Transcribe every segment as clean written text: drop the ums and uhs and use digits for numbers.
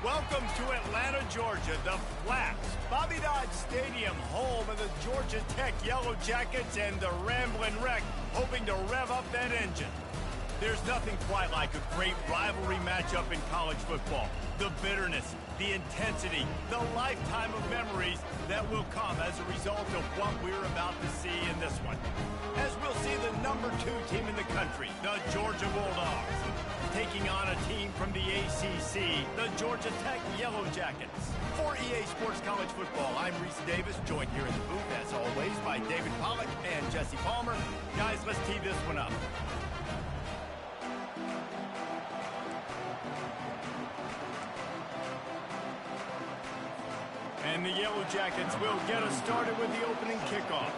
Welcome to Atlanta, Georgia, the Flats, Bobby Dodge Stadium, home of the Georgia Tech Yellow Jackets and the Ramblin' Wreck, hoping to rev up that engine. There's nothing quite like a great rivalry matchup in college football. The bitterness, the intensity, the lifetime of memories that will come as a result of what we're about to see in this one. As we'll see the number 2 team in the country, the Georgia Bulldogs, taking on a team from the ACC, the Georgia Tech Yellow Jackets. For EA Sports College Football, I'm Reese Davis, joined here in the booth, as always, by David Pollack and Jesse Palmer. Guys, let's tee this one up. And the Yellow Jackets will get us started with the opening kickoff.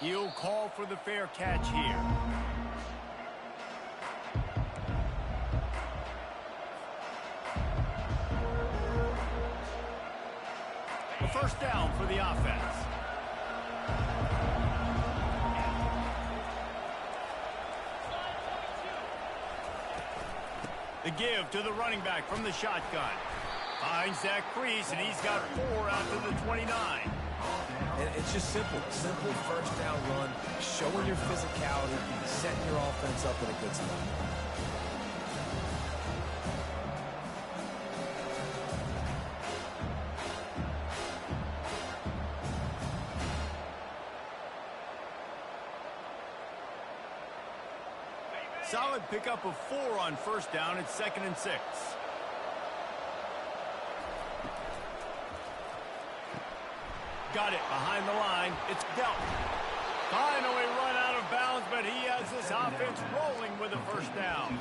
He'll call for the fair catch here. A first down for the offense. The give to the running back from the shotgun. Finds that crease, and he's got 4 out to the 29. And it's just simple first down run, showing your physicality, setting your offense up in a good spot. Solid pickup of 4 on first down. It's 2nd and 6. Got it behind the line. It's dealt. Finally run out of bounds, but he has this offense rolling with a first down.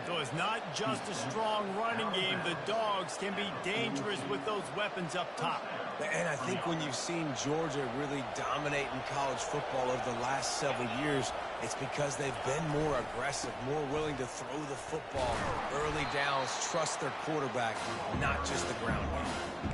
So it's not just a strong running game. The Dogs can be dangerous with those weapons up top. And I think when you've seen Georgia really dominate in college football over the last several years, it's because they've been more aggressive, more willing to throw the football, early downs, trust their quarterback, not just the ground game.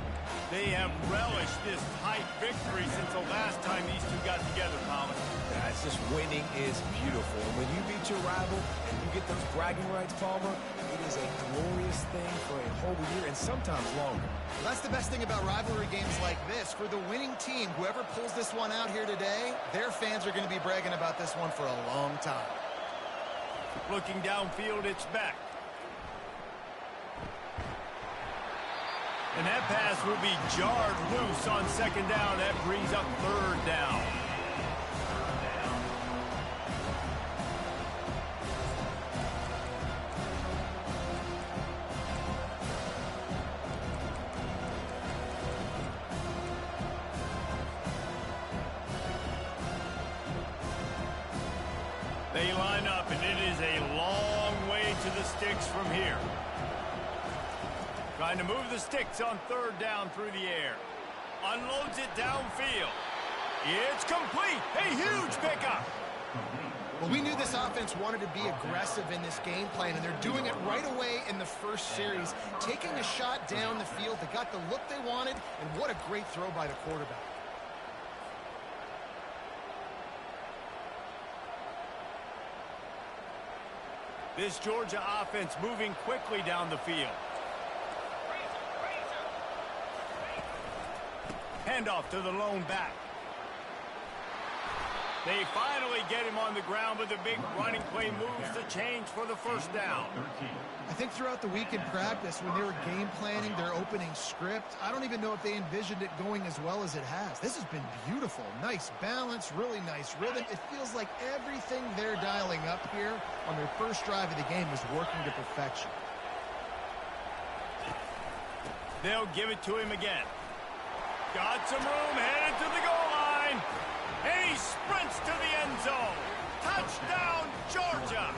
They have relished this tight victory since the last time these two got together, Colin. Yeah, it's just winning is beautiful. And when you beat your rival and you get those bragging rights, Palmer, it is a glorious thing for a whole year and sometimes longer. Well, that's the best thing about rivalry games like this. For the winning team, whoever pulls this one out here today, their fans are going to be bragging about this one for a long time. Looking downfield, it's back. And that pass will be jarred loose on 2nd down. That brings up 3rd down. They line up, and it is a long way to the sticks from here. Trying to move the sticks on 3rd down through the air. Unloads it downfield. It's complete. A huge pickup. Well, we knew this offense wanted to be aggressive in this game plan, and they're doing it right away in the first series. Taking a shot down the field. They got the look they wanted, and what a great throw by the quarterback. This Georgia offense moving quickly down the field. Handoff to the lone back. They finally get him on the ground, but the big running play moves the change for the first down. I think throughout the week in practice, when they were game planning their opening script, I don't even know if they envisioned it going as well as it has. This has been beautiful. Nice balance, really nice rhythm. It feels like everything they're dialing up here on their first drive of the game is working to perfection. They'll give it to him again. Got some room, headed to the goal line. And he sprints to the end zone. Touchdown, Georgia.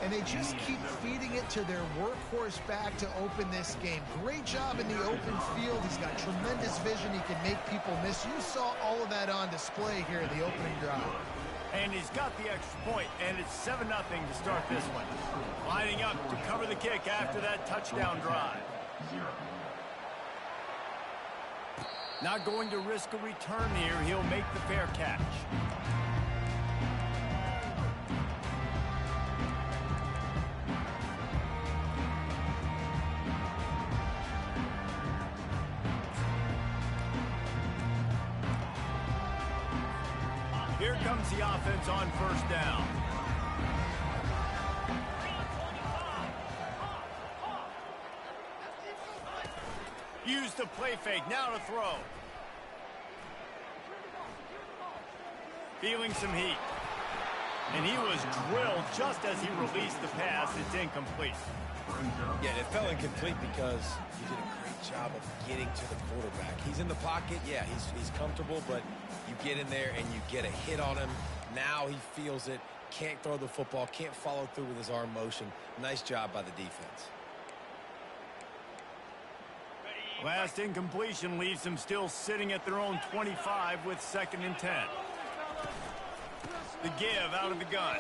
And they just keep feeding it to their workhorse back to open this game. Great job in the open field. He's got tremendous vision. He can make people miss. You saw all of that on display here in the opening drive. And he's got the extra point, and it's 7-0 to start this one. Lining up to cover the kick after that touchdown drive. Not going to risk a return here. He'll make the fair catch. Here comes the offense on first down. Use the play fake, now to throw. Feeling some heat. And he was drilled just as he released the pass. It's incomplete. Yeah, it fell incomplete because he did a great job of getting to the quarterback. He's in the pocket, yeah, he's comfortable, but you get in there and you get a hit on him. Now he feels it, can't throw the football, can't follow through with his arm motion. Nice job by the defense. Last incompletion leaves them still sitting at their own 25 with 2nd and 10. The give out of the gun.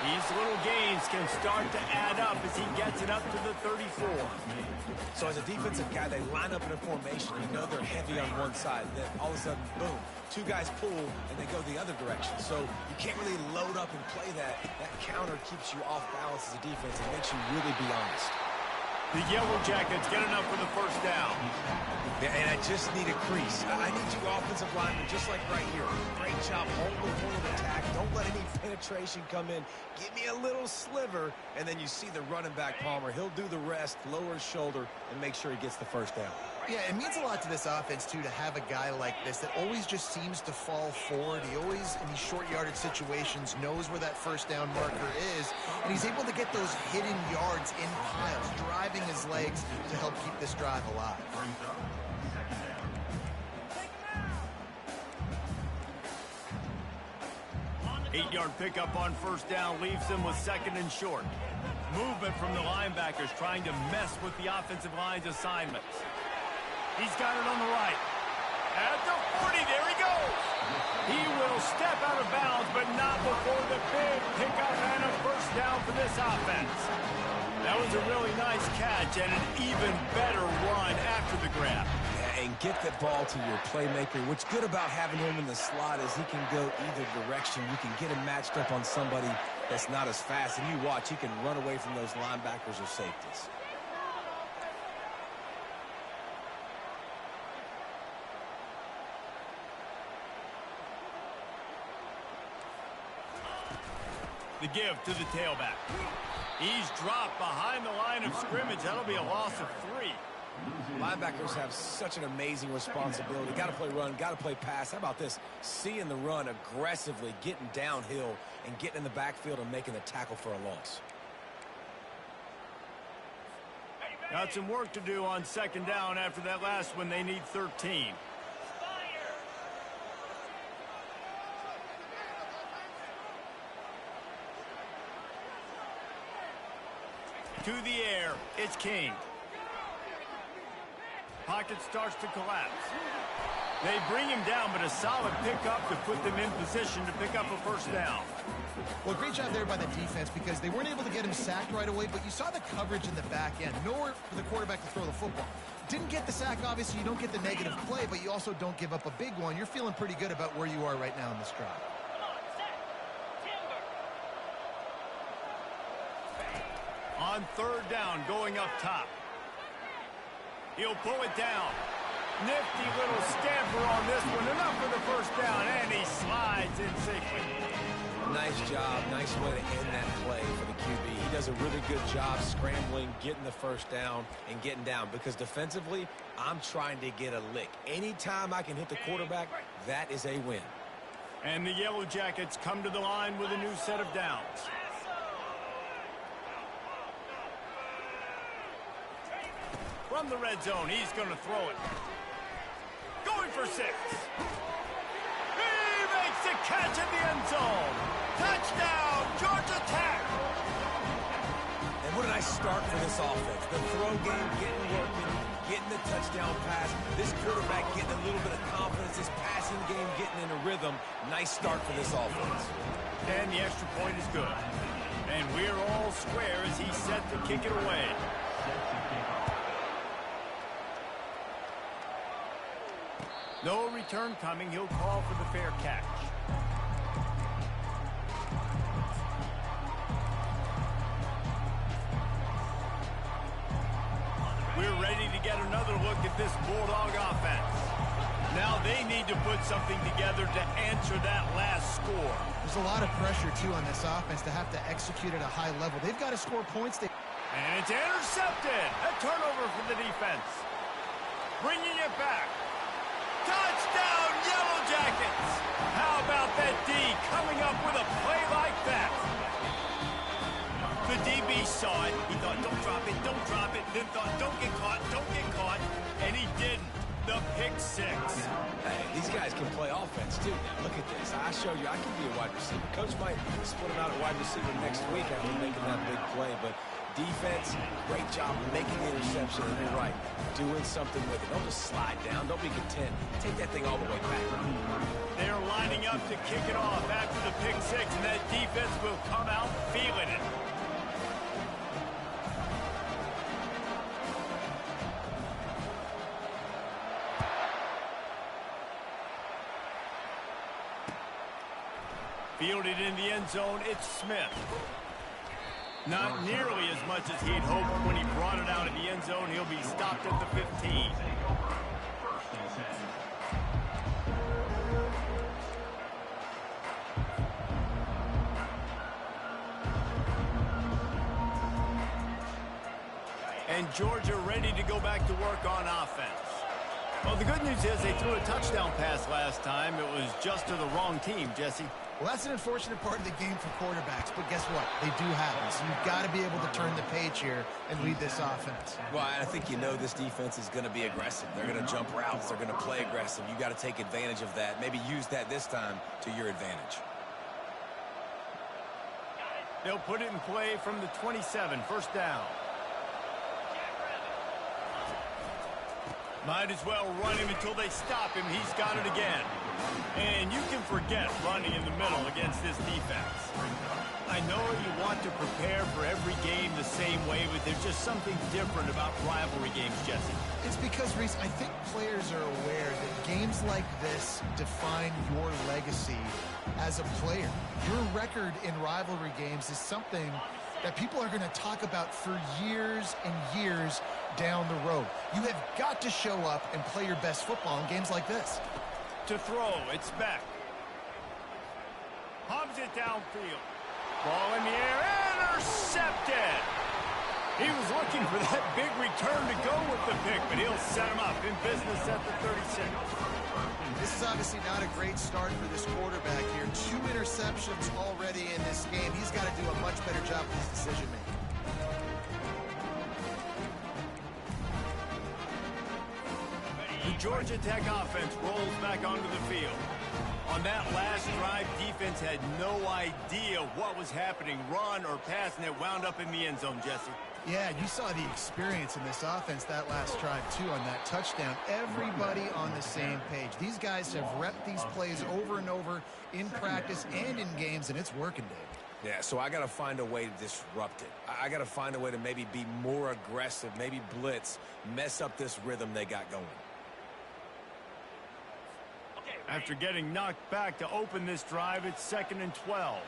These little gains can start to add up as he gets it up to the 34. So as a defensive guy, they line up in a formation. You know they're heavy on one side. Then all of a sudden, boom, 2 guys pull, and they go the other direction. So you can't really load up and play that. That counter keeps you off balance as a defense and makes you really be honest. The Yellow Jackets get enough for the first down. Yeah, and I just need a crease. I need you offensive linemen, just like right here. Great job holding the point of attack. Don't let any penetration come in. Give me a little sliver, and then you see the running back, Palmer. He'll do the rest, lower his shoulder, and make sure he gets the first down. Yeah, it means a lot to this offense, too, to have a guy like this that always just seems to fall forward. He always, in these short yardage situations, knows where that first down marker is, and he's able to get those hidden yards in piles, driving his legs to help keep this drive alive. Eight-yard pickup on first down leaves them with 2nd and short. Movement from the linebackers trying to mess with the offensive line's assignments. He's got it on the right. At the 40, there he goes. He will step out of bounds, but not before the big pickup and a first down for this offense. That was a really nice catch and an even better run after the grab. Yeah, and get the ball to your playmaker. What's good about having him in the slot is he can go either direction. You can get him matched up on somebody that's not as fast, and you watch, he can run away from those linebackers or safeties. The give to the tailback. He's dropped behind the line of scrimmage. That'll be a loss of 3. Linebackers have such an amazing responsibility. Got to play run, got to play pass. How about this? Seeing the run aggressively, getting downhill, and getting in the backfield and making the tackle for a loss. Got some work to do on 2nd down after that last one. They need 13. To the air, it's King. Pocket starts to collapse. They bring him down, but a solid pickup to put them in position to pick up a first down. Well, great job there by the defense because they weren't able to get him sacked right away, but you saw the coverage in the back end. Nowhere for the quarterback to throw the football. Didn't get the sack, obviously. You don't get the negative play, but you also don't give up a big one. You're feeling pretty good about where you are right now in this drive. On 3rd down, going up top. He'll pull it down. Nifty little scamper on this one. Enough for the first down, and he slides in safely. Nice job. Nice way to end that play for the QB. He does a really good job scrambling, getting the first down, and getting down. Because defensively, I'm trying to get a lick. Anytime I can hit the quarterback, that is a win. And the Yellow Jackets come to the line with a new set of downs. From the red zone, he's going to throw it. Going for 6. He makes the catch at the end zone. Touchdown, Georgia Tech. And what a nice start for this offense. The throw game getting working, getting the touchdown pass. This quarterback getting a little bit of confidence. This passing game getting in a rhythm. Nice start for this offense. And the extra point is good. And we're all square as he's set to kick it away. No return coming. He'll call for the fair catch. We're ready to get another look at this Bulldog offense. Now they need to put something together to answer that last score. There's a lot of pressure, too, on this offense to have to execute at a high level. They've got to score points. And it's intercepted. A turnover for the defense. Bringing it back. Touchdown, Yellow Jackets. How about that D coming up with a play like that? The DB saw it. He thought, don't drop it, don't drop it. Then thought, don't get caught, don't get caught. And he didn't. The pick six. Hey, these guys can play offense, too. Now, look at this. I showed you I can be a wide receiver. Coach might split him out at wide receiver next week after making that big play. But defense, great job making the interception. And you're right, doing something with it. Don't just slide down. Don't be content. Take that thing all the way back. They're lining up to kick it off after the pick six, and that defense will come out feeling it. Fielded in the end zone, it's Smith. Not nearly as much as he'd hoped when he brought it out of the end zone. He'll be stopped at the 15. And Georgia ready to go back to work on offense. Well, the good news is they threw a touchdown pass last time. It was just to the wrong team, Jesse. Well, that's an unfortunate part of the game for quarterbacks, but guess what? They do happen, so you've got to be able to turn the page here and lead this offense. Well, I think you know this defense is going to be aggressive. They're going to jump routes. They're going to play aggressive. You got to take advantage of that. Maybe use that this time to your advantage. They'll put it in play from the 27, first down. Might as well run him until they stop him. He's got it again. And you can forget running in the middle against this defense. I know you want to prepare for every game the same way, but there's just something different about rivalry games, Jesse. It's because, Reese, I think players are aware that games like this define your legacy as a player. Your record in rivalry games is something that people are going to talk about for years and years down the road. You have got to show up and play your best football in games like this. To throw, it's Beck. Hubs it downfield. Ball in the air, intercepted. He was looking for that big return to go with the pick, but he'll set him up in business at the 36. This is obviously not a great start for this quarterback here. 2 interceptions already in this game. He's got to do a much better job with his decision-making. The Georgia Tech offense rolls back onto the field. On that last drive, defense had no idea what was happening, run or pass, and it wound up in the end zone, Jesse. Yeah, you saw the experience in this offense that last drive, too, on that touchdown. Everybody on the same page. These guys have repped these plays over and over in practice and in games, and it's working, Dave. Yeah, so I got to find a way to disrupt it. I got to find a way to maybe be more aggressive, maybe blitz, mess up this rhythm they got going. After getting knocked back to open this drive, it's 2nd and 12.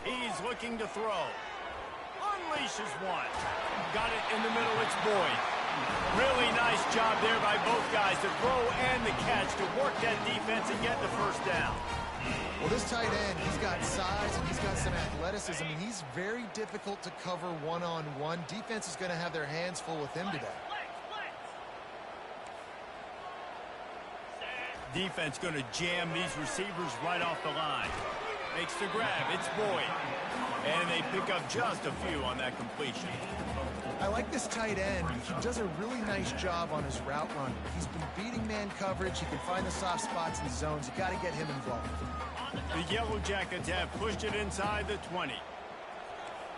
He's looking to throw. Unleashes one. Got it in the middle, it's Boyd. Really nice job there by both guys to throw and the catch to work that defense and get the first down. Well, this tight end, he's got size and he's got some athleticism. I mean, he's very difficult to cover one-on-one. Defense is going to have their hands full with him today. Defense going to jam these receivers right off the line. Makes the grab. It's Boyd. And they pick up just a few on that completion. I like this tight end. He does a really nice job on his route run. He's been beating man coverage. He can find the soft spots in the zones. You got to get him involved. The Yellow Jackets have pushed it inside the 20.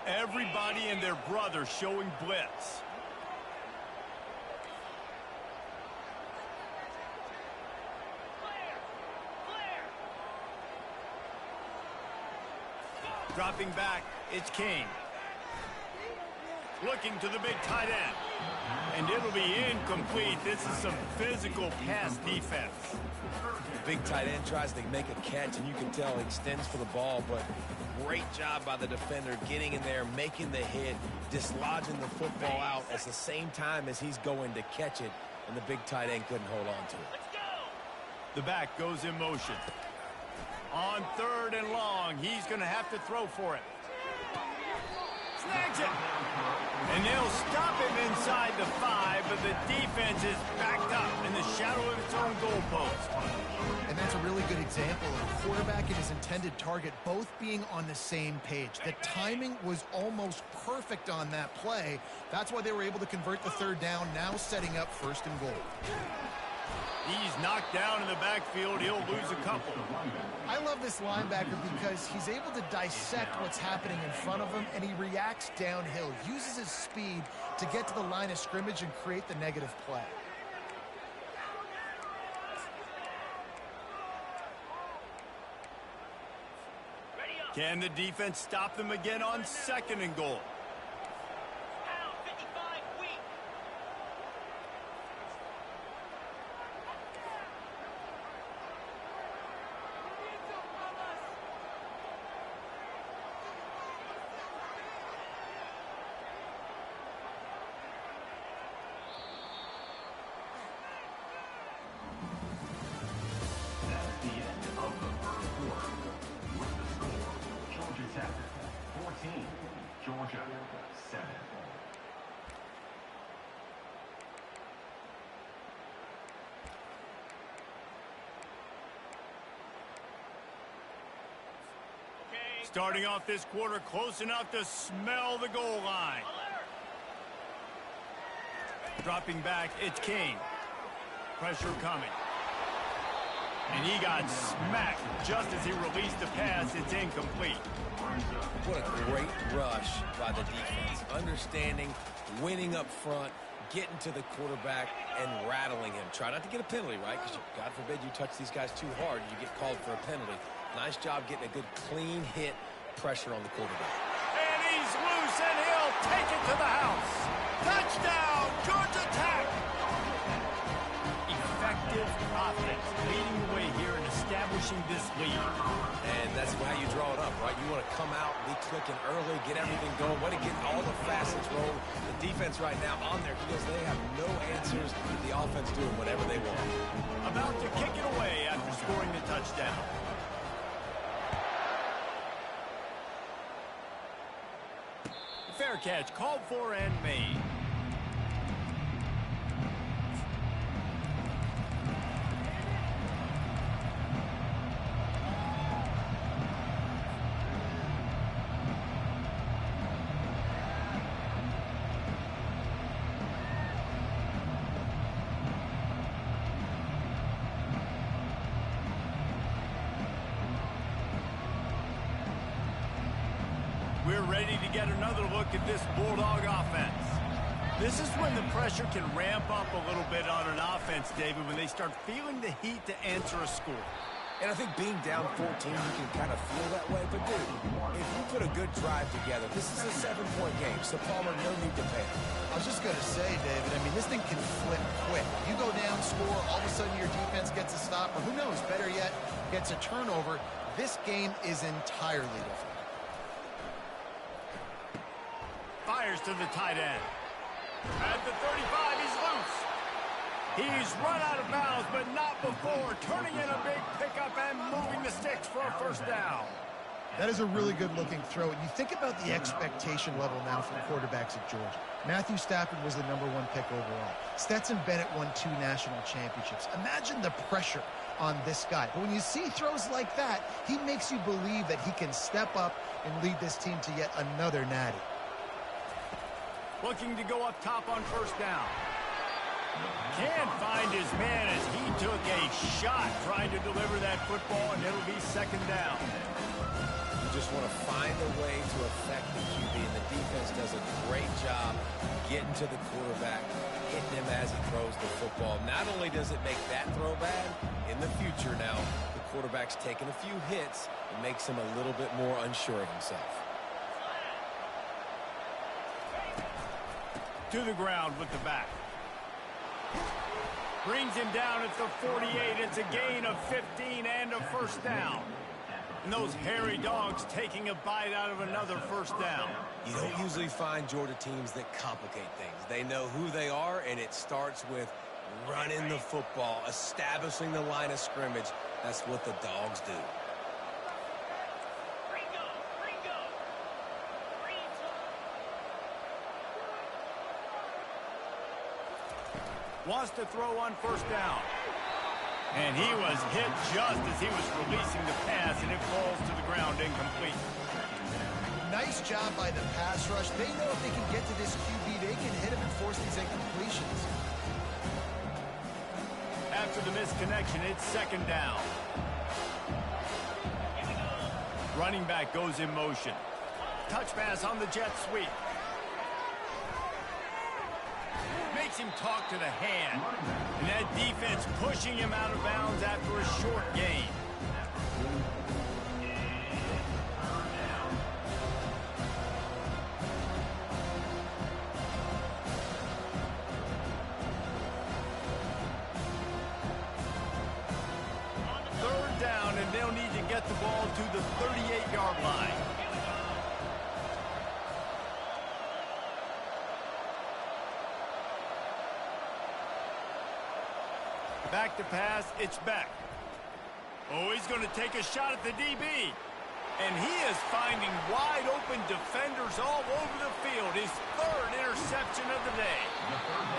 Everybody and their brother showing blitz. Dropping back, it's King. Looking to the big tight end. And it'll be incomplete. This is some physical pass defense. The big tight end tries to make a catch, and you can tell he extends for the ball, but great job by the defender getting in there, making the hit, dislodging the football out at the same time as he's going to catch it, and the big tight end couldn't hold on to it. The back goes in motion. On 3rd and long, he's going to have to throw for it. Snags it. And they'll stop him inside the 5, but the defense is backed up in the shadow of its own goalpost. And that's a really good example of a quarterback and his intended target both being on the same page. The timing was almost perfect on that play. That's why they were able to convert the 3rd down, now setting up 1st and goal. He's knocked down in the backfield. He'll lose a couple. I love this linebacker because he's able to dissect what's happening in front of him, and he reacts downhill, uses his speed to get to the line of scrimmage and create the negative play. Can the defense stop them again on 2nd and goal? Georgia, 7. Starting off this quarter close enough to smell the goal line. Dropping back, it's King. Pressure coming. And he got smacked just as he released the pass. It's incomplete. What a great rush by the defense. Understanding, winning up front, getting to the quarterback, and rattling him. Try not to get a penalty, right? Because God forbid you touch these guys too hard, you get called for a penalty. Nice job getting a good clean hit, pressure on the quarterback. And he's loose, and he'll take it to the house. Touchdown, Georgia Tech! Effective offense, leading the way here and establishing this lead. And that's how you draw it up, right? You want to come out, be clicking early, get everything going, want to get all the facets rolling. The defense right now on their heels, they have no answers. The offense doing whatever they want. About to kick it away after scoring the touchdown. Fair catch, called for and made. We're ready to get another look at this Bulldog offense. This is when the pressure can ramp up a little bit on an offense, David, when they start feeling the heat to answer a score. And I think being down 14, you can kind of feel that way. But, dude, if you put a good drive together, this is a 7-point game, so Palmer, no need to panic. I was just going to say, David, I mean, this thing can flip quick. You go down, score, all of a sudden your defense gets a stop, or who knows, better yet, gets a turnover. This game is entirely different. Fires to the tight end. At the 35, he's loose. He's run out of bounds, but not before turning in a big pickup and moving the sticks for a 1st down. That is a really good-looking throw. And you think about the expectation level now for quarterbacks at Georgia. Matthew Stafford was the #1 pick overall. Stetson Bennett won 2 national championships. Imagine the pressure on this guy. But when you see throws like that, he makes you believe that he can step up and lead this team to yet another natty. Looking to go up top on 1st down. Can't find his man as he took a shot trying to deliver that football, and it'll be 2nd down. You just want to find a way to affect the QB, and the defense does a great job getting to the quarterback, hitting him as he throws the football. Not only does it make that throw bad, in the future now, the quarterback's taking a few hits and makes him a little bit more unsure of himself. To the ground with the back. Brings him down at the 48. It's a gain of 15 and a first down. And those hairy dogs taking a bite out of another first down. You don't usually find Georgia teams that complicate things. They know who they are, and it starts with running the football, establishing the line of scrimmage. That's what the dogs do. Wants to throw on first down. And he was hit just as he was releasing the pass, and it falls to the ground incomplete. Nice job by the pass rush. They know if they can get to this QB, they can hit him and force these incompletions. After the misconnection, it's second down. Running back goes in motion. Touch pass on the jet sweep. Makes him talk to the hand. And that defense pushing him out of bounds after a short gain. Third down, and they'll need to get the ball to the 38-yard line. Back to pass, it's back. Oh, he's going to take a shot at the DB. And he is finding wide open defenders all over the field. His third interception of the day.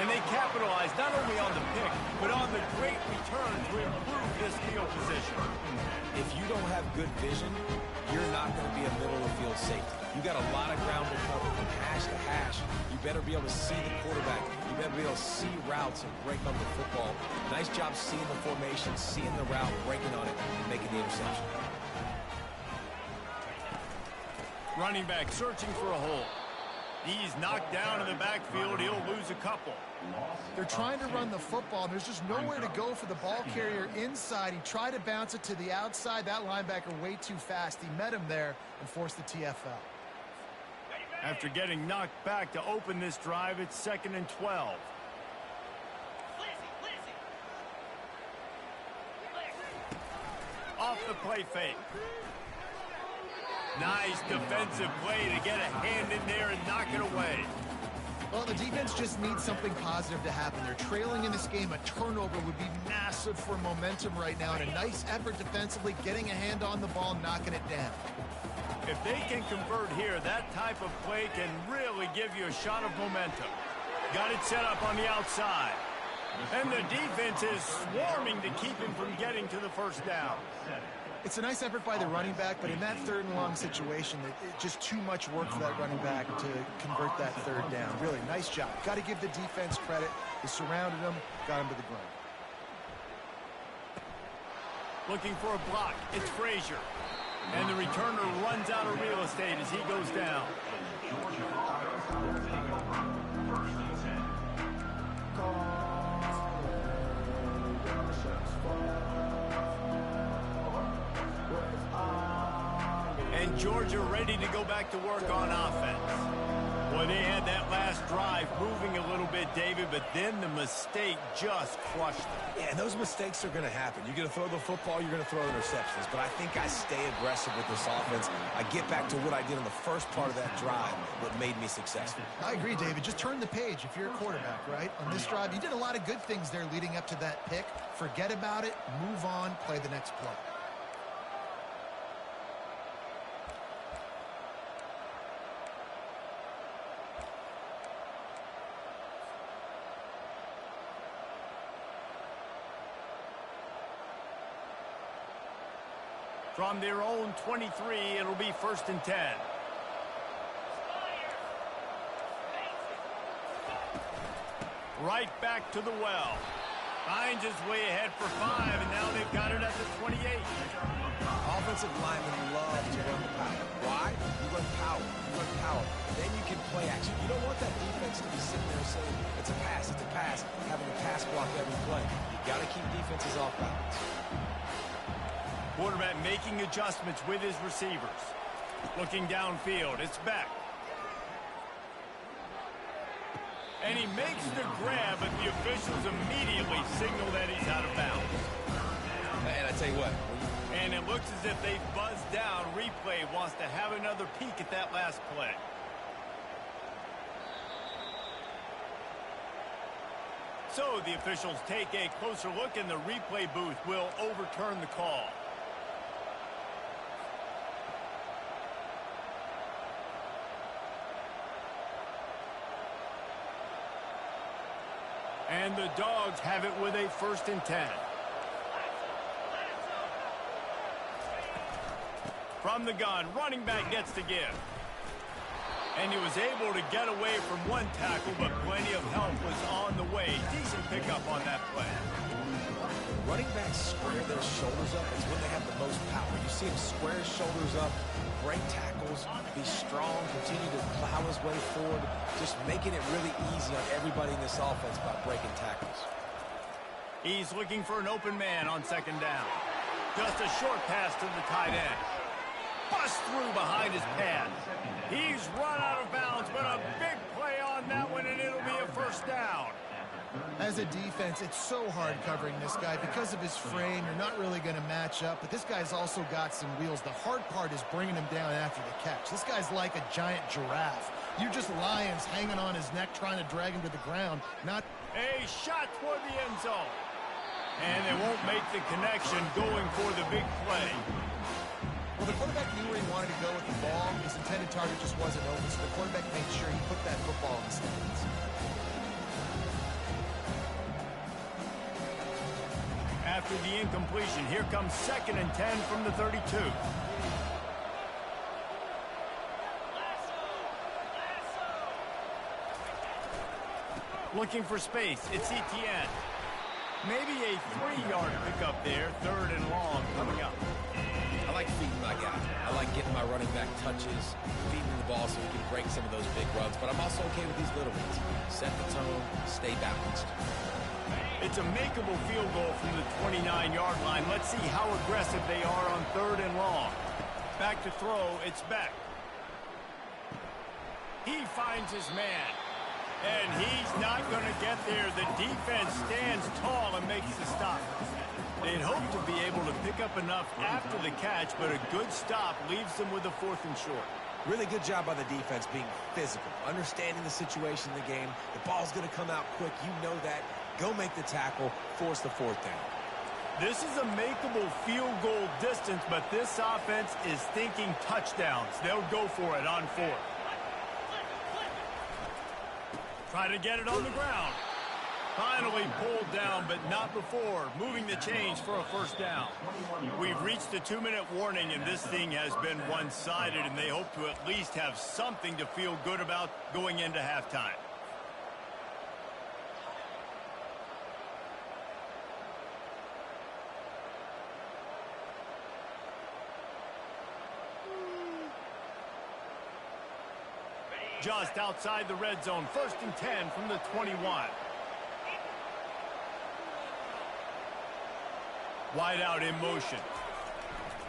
And they capitalize not only on the pick, but on the great return to improve this field position. If you don't have good vision, you're not going to be a middle-of-the-field safety. You got a lot of ground to cover from hash to hash. You better be able to see the quarterback. You better be able to see routes and break on the football. Nice job seeing the formation, seeing the route, breaking on it, and making the interception. Running back searching for a hole. He's knocked down in the backfield. He'll lose a couple. They're trying to run the football, and there's just nowhere to go for the ball carrier inside. He tried to bounce it to the outside. That linebacker way too fast. He met him there and forced the TFL. After getting knocked back to open this drive, it's 2nd and 12. Off the play fake. Nice defensive play to get a hand in there and knock it away. Well, the defense just needs something positive to happen. They're trailing in this game. A turnover would be massive for momentum right now. And a nice effort defensively, getting a hand on the ball, knocking it down. If they can convert here, that type of play can really give you a shot of momentum. Got it set up on the outside. And the defense is swarming to keep him from getting to the first down. It's a nice effort by the running back, but in that third and long situation, it's just too much work for that running back to convert that third down. Really, nice job. Got to give the defense credit. They surrounded him, got him to the ground. Looking for a block. It's Frazier. And the returner runs out of real estate as he goes down. And Georgia ready to go back to work on offense. Boy, they had that last drive moving a little bit, David, but then the mistake just crushed them. Yeah, and those mistakes are going to happen. You're going to throw the football, you're going to throw interceptions. But I think I stay aggressive with this offense. I get back to what I did in the first part of that drive, what made me successful. I agree, David. Just turn the page if you're a quarterback, right? On this drive, you did a lot of good things there leading up to that pick. Forget about it, move on, play the next play. From their own 23, it'll be 1st and 10. Right back to the well. Finds his way ahead for 5, and now they've got it at the 28. Offensive linemen love to run the power. Why? You run power. You run power. Then you can play action. You don't want that defense to be sitting there saying, it's a pass, having a pass block every play. You got to keep defenses off balance. Quarterback making adjustments with his receivers. Looking downfield, it's back. And he makes the grab, but the officials immediately finally signal that he's out of bounds. And I tell you what. And it looks as if they've buzzed down. Replay wants to have another peek at that last play. So the officials take a closer look, and the replay booth will overturn the call. And the Dogs have it with a 1st and 10. From the gun, running back gets to give. And he was able to get away from one tackle, but plenty of help was on the way. Decent pickup on that play. Running backs square their shoulders up. It's when they have the most power. You see him square his shoulders up, break tackles, be strong, continue to plow his way forward, just making it really easy on everybody in this offense by breaking tackles. He's looking for an open man on 2nd down. Just a short pass to the tight end. Bust through behind his pad. He's run out of bounds, but a big play on that one, and it'll be a 1st down. As a defense, it's so hard covering this guy. Because of his frame, you're not really going to match up, but this guy's also got some wheels. The hard part is bringing him down after the catch. This guy's like a giant giraffe. You're just lions hanging on his neck trying to drag him to the ground. Not a shot toward the end zone. And they won't make the connection going for the big play. Well, the quarterback knew where he wanted to go with the ball. His intended target just wasn't open, so the quarterback made sure he put that football in the stands. After the incompletion, here comes 2nd and 10 from the 32. Looking for space, it's Kttn. Maybe a 3-yard pickup there, 3rd and long coming up. I like feeding my guy. I like getting my running back touches, feeding the ball so he can break some of those big runs, but I'm also okay with these little ones. Set the tone, stay balanced. It's a makeable field goal from the 29-yard line. Let's see how aggressive they are on 3rd and long. Back to throw, it's Beck. He finds his man. And he's not going to get there. The defense stands tall and makes the stop. They'd hope to be able to pick up enough after the catch, but a good stop leaves them with a 4th and short. Really good job by the defense being physical, understanding the situation in the game. The ball's going to come out quick. You know that. Go make the tackle, force the 4th down. This is a makeable field goal distance, but this offense is thinking touchdowns. They'll go for it on 4th. Try to get it on the ground. Finally pulled down, but not before. Moving the chains for a 1st down. We've reached the 2-minute warning, and this thing has been one-sided, and they hope to at least have something to feel good about going into halftime. Just outside the red zone, 1st and 10 from the 21. Wide out in motion.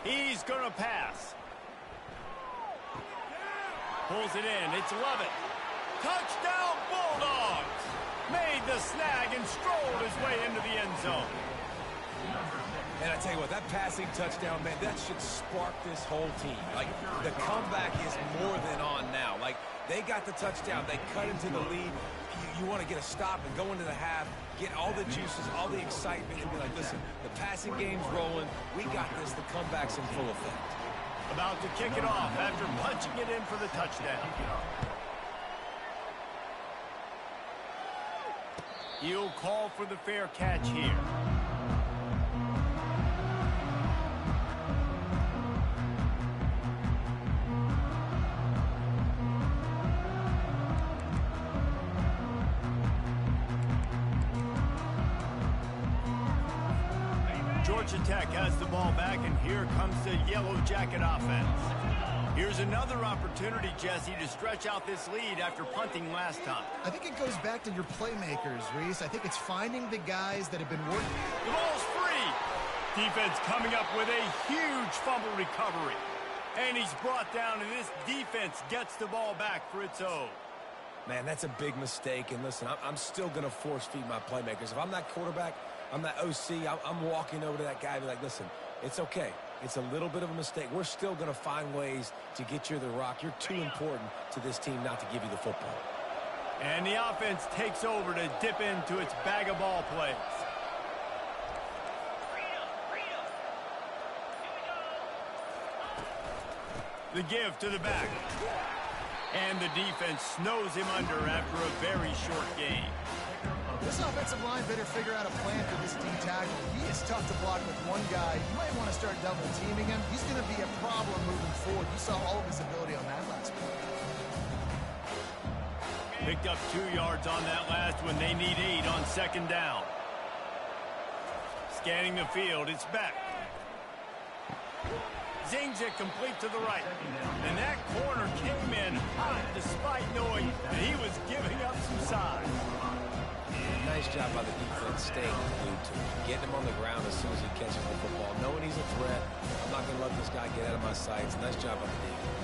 He's going to pass. Pulls it in. It's Lovett. Touchdown Bulldogs! Made the snag and strolled his way into the end zone. And I tell you what, that passing touchdown, man, that should spark this whole team. Like, the comeback is more than on now. Like, they got the touchdown. They cut into the lead. You want to get a stop and go into the half, get all the juices, all the excitement, and be like, listen, the passing game's rolling. We got this. The comeback's in full effect. About to kick it off after punching it in for the touchdown. He'll call for the fair catch here. Georgia Tech has the ball back, and here comes the Yellow Jacket offense. Here's another opportunity, Jesse, to stretch out this lead after punting last time. I think it goes back to your playmakers, Reese. I think it's finding the guys that have been working. The ball's free. Defense coming up with a huge fumble recovery. And he's brought down, and this defense gets the ball back for its own. Man, that's a big mistake. And listen, I'm still going to force feed my playmakers. If I'm that quarterback, I'm that OC, I'm walking over to that guy and be like, listen, it's okay. It's a little bit of a mistake. We're still going to find ways to get you the rock. You're too important to this team not to give you the football. And the offense takes over to dip into its bag of ball plays. The give to the back. And the defense snows him under after a very short game. This offensive line better figure out a plan for this D tackle. He is tough to block with one guy. You might want to start double teaming him. He's going to be a problem moving forward. You saw all of his ability on that last play. Picked up 2 yards on that last one. They need 8 on second down. Scanning the field, it's back. Zings it complete to the right. And that corner came in hot despite knowing that he was giving up some size. Nice job by the defense staying glued to him. Getting him on the ground as soon as he catches the football. Knowing he's a threat. I'm not going to let this guy get out of my sights. Nice job by the defense.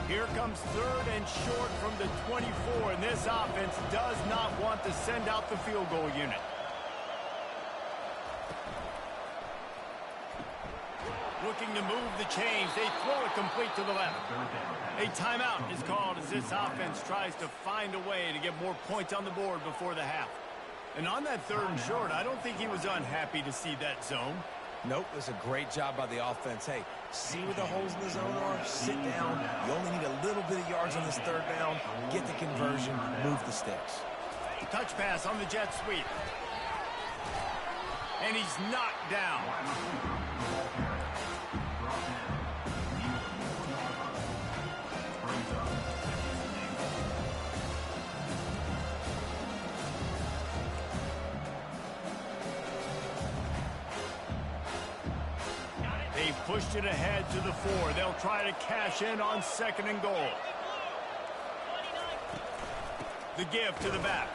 Here comes 3rd and short from the 24, and this offense does not want to send out the field goal unit. Looking to move the chains. They throw it complete to the left. A timeout is called as this offense tries to find a way to get more points on the board before the half. And on that 3rd and short, I don't think he was unhappy to see that zone. Nope, it was a great job by the offense. Hey, see where the holes in the zone are? Sit down. You only need a little bit of yards on this 3rd down. Get the conversion. Move the sticks. Touch pass on the jet sweep. And he's knocked down. They pushed it ahead to the 4. They'll try to cash in on 2nd and goal. The give to the back.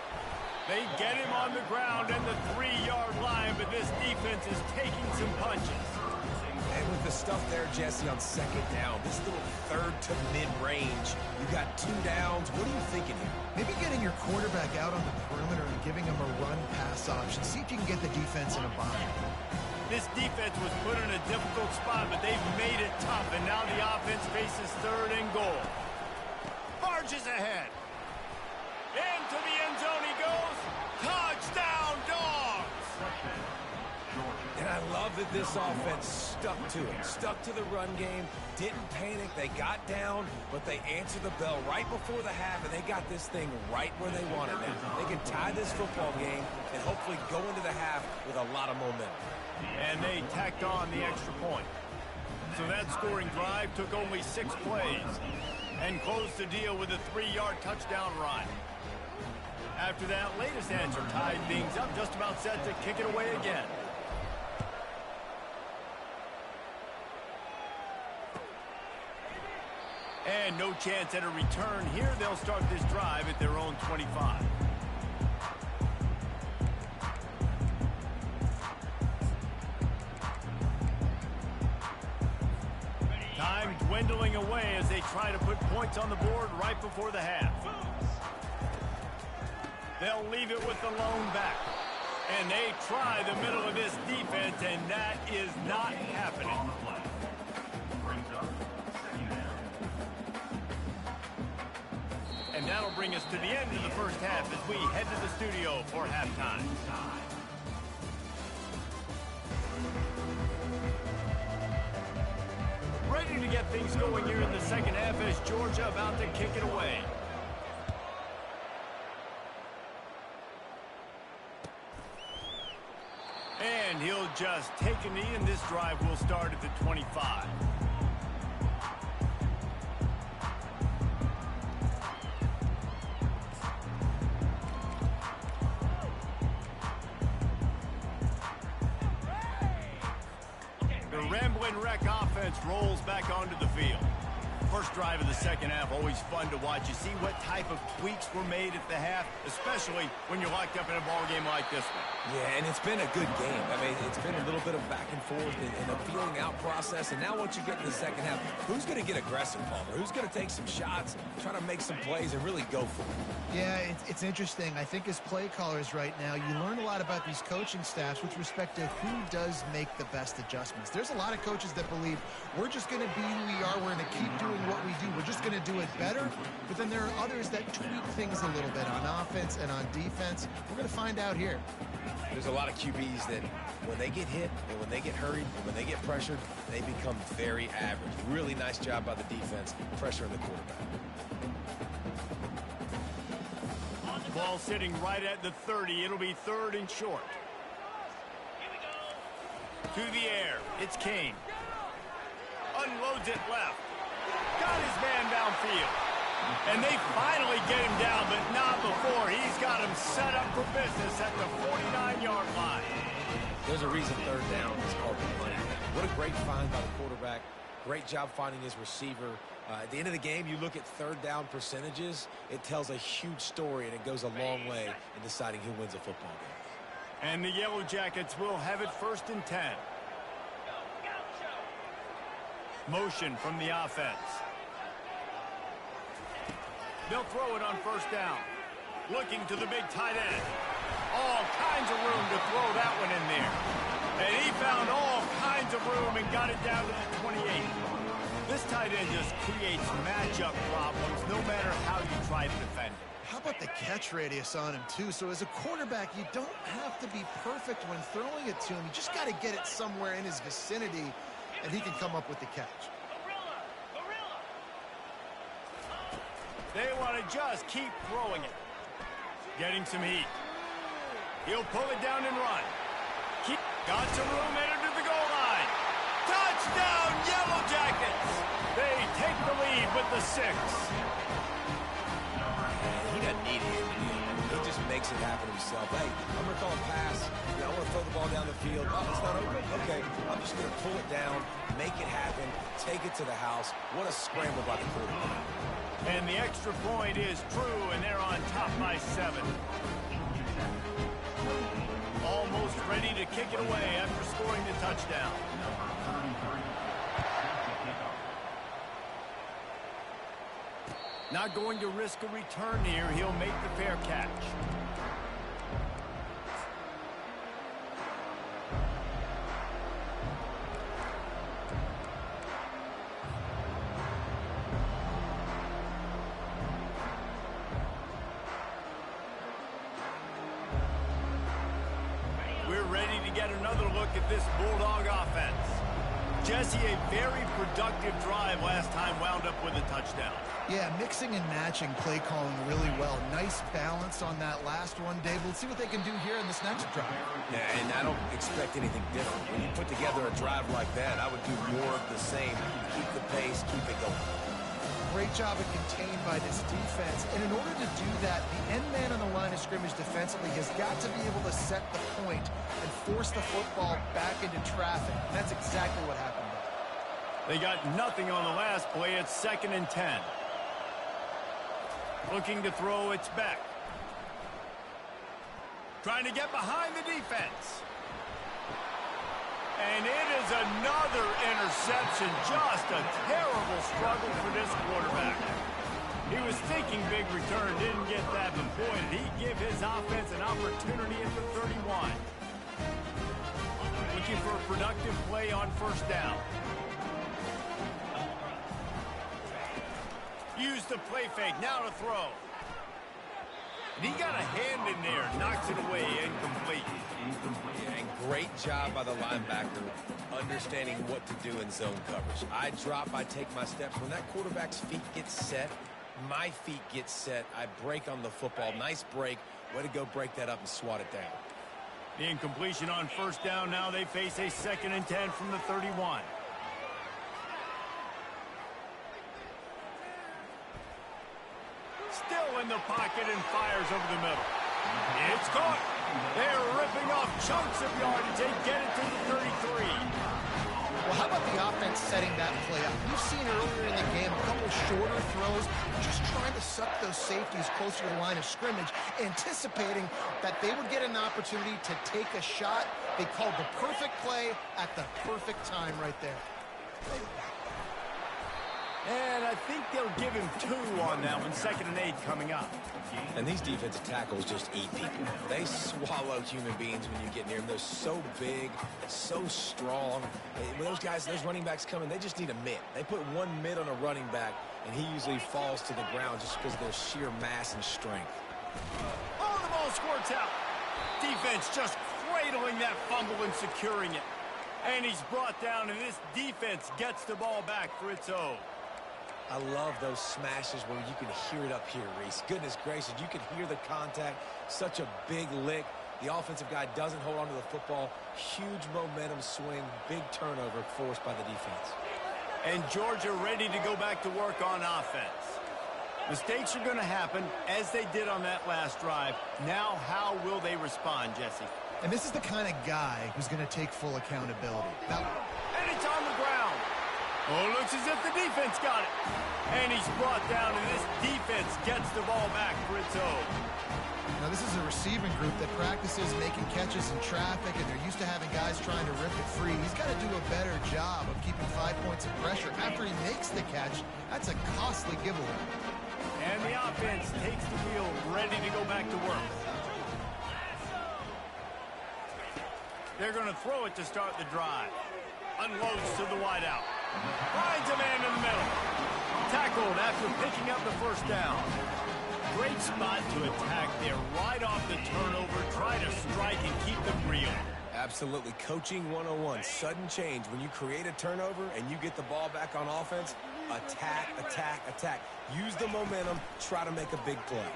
They get him on the ground and the 3-yard line, but this defense is taking some punches. And with the stuff there, Jesse, on 2nd down, this little 3rd to mid-range, you got 2 downs. What are you thinking here? Maybe getting your quarterback out on the perimeter and giving him a run-pass option. See if you can get the defense in a bind. This defense was put in a difficult spot, but they've made it tough, and now the offense faces 3rd and goal. Barges ahead. Into the end zone he goes. Touchdown, Dogs! And I love that this offense stuck to it. Stuck to the run game. Didn't panic. They got down, but they answered the bell right before the half, and they got this thing right where they want it now. They can tie this football game and hopefully go into the half with a lot of momentum. And they tacked on the extra point. So that scoring drive took only 6 plays and closed the deal with a 3-yard touchdown run. After that latest answer tied things up, just about set to kick it away again. And no chance at a return here. They'll start this drive at their own 25. Time dwindling away as they try to put points on the board right before the half. They'll leave it with the lone back. And they try the middle of this defense, and that is not happening. And that'll bring us to the end of the first half as we head to the studio for halftime. Ready to get things going here in the second half as Georgia about to kick it away. And he'll just take a knee, and this drive will start at the 25. The Ramblin' Wreck offense rolls back onto the field. First drive of the second half, always fun to watch. You see what type of tweaks were made at the half, especially when you're locked up in a ball game like this one. Yeah, and it's been a good game. I mean, it's been a little bit of back and forth and a feeling out process. And now once you get in the second half, who's going to get aggressive, Palmer? Who's going to take some shots, try to make some plays, and really go for it? Yeah, it's interesting. I think as play callers right now, you learn a lot about these coaching staffs with respect to who does make the best adjustments. There's a lot of coaches that believe we're just going to be who we are. We're going to keep doing what we do. We're just going to do it better. But then there are others that tweak things a little bit on offense and on defense. We're going to find out here. There's a lot of QBs that when they get hit and when they get hurried and when they get pressured, they become very average. Really nice job by the defense, pressuring the quarterback. Ball sitting right at the 30. It'll be third and short. To the air. It's Kane. Unloads it left. Got his man downfield. And they finally get him down, but not before. He's got him set up for business at the 49-yard line. There's a reason third down is called the money. What a great find by the quarterback. Great job finding his receiver. At the end of the game, you look at third down percentages. It tells a huge story, and it goes a long way in deciding who wins a football game. And the Yellow Jackets will have it first and 10. Motion from the offense. They'll throw it on first down. Looking to the big tight end. All kinds of room to throw that one in there. And he found all kinds of room and got it down to the 28. This tight end just creates matchup problems no matter how you try to defend it. How about the catch radius on him, too? So as a quarterback, you don't have to be perfect when throwing it to him. You just got to get it somewhere in his vicinity, and he can come up with the catch. They want to just keep throwing it. Getting some heat. He'll pull it down and run. Got some room, entered to the goal line. Touchdown, Yellow Jackets! They take the lead with the 6. He doesn't need it. He just makes it happen himself. Hey, I'm going to call a pass. I want to throw the ball down the field. Oh, it's not open? Okay, I'm just going to pull it down, make it happen, take it to the house. What a scramble by the quarterback. And the extra point is true, and they're on top by 7. Almost ready to kick it away after scoring the touchdown. Not going to risk a return here. He'll make the fair catch. Ready to get another look at this Bulldog offense. Jesse, a very productive drive last time, wound up with a touchdown. Yeah, mixing and matching play calling really well. Nice balance on that last one, Dave. Let's see what they can do here in this next drive. Yeah, and I don't expect anything different. When you put together a drive like that, I would do more of the same. Keep the pace, keep it going. Great job of contained by this defense. And in order to do that, the end man on the line of scrimmage defensively has got to be able to set the point and force the football back into traffic. And that's exactly what happened there. They got nothing on the last play. It's 2nd and 10. Looking to throw, it's Beck. Trying to get behind the defense. And it is another interception. Just a terrible struggle for this quarterback. He was thinking big return, didn't get that, but boy, did he give his offense an opportunity at the 31. Looking for a productive play on first down. Use the play fake, now to throw. And he got a hand in there, knocks it away, incomplete. Yeah, and great job by the linebacker understanding what to do in zone coverage. I drop, I take my steps. When that quarterback's feet get set, my feet get set. I break on the football. Nice break. Way to go break that up and swat it down. The incompletion on first down. Now they face a 2nd and 10 from the 31. Still in the pocket and fires over the middle. It's caught. They're ripping off chunks of yardage. They get it to the 33. Well, how about the offense setting that play up? We've seen earlier in the game a couple shorter throws, just trying to suck those safeties closer to the line of scrimmage, anticipating that they would get an opportunity to take a shot. They called the perfect play at the perfect time right there. And I think they'll give him 2 on that one. 2nd and 8 coming up. And these defensive tackles just eat people. They swallow human beings when you get near them. They're so big, so strong. When those guys, those running backs come in, they just need a mitt. They put 1 mitt on a running back, and he usually falls to the ground just because of their sheer mass and strength. Oh, the ball squirts out. Defense just cradling that fumble and securing it. And he's brought down, and this defense gets the ball back for its own. I love those smashes where you can hear it up here, Reese. Goodness gracious, you can hear the contact. Such a big lick. The offensive guy doesn't hold on to the football. Huge momentum swing, big turnover forced by the defense. And Georgia ready to go back to work on offense. Mistakes are going to happen, as they did on that last drive. Now, how will they respond, Jesse? And this is the kind of guy who's going to take full accountability. Now, and it's on the ground. Oh, looks as if the defense got it. And he's brought down, and this defense gets the ball back for its own. Now, this is a receiving group that practices making catches in traffic, and they're used to having guys trying to rip it free. He's got to do a better job of keeping 5 points of pressure after he makes the catch. That's a costly giveaway. And the offense takes the wheel, ready to go back to work. They're going to throw it to start the drive. Unloads to the wideout. Finds a man in the middle. Tackled after picking up the first down. Great spot to attack there. Right off the turnover. Try to strike and keep them real. Absolutely. Coaching 101. Sudden change. When you create a turnover and you get the ball back on offense, attack, attack, attack. Use the momentum. Try to make a big play.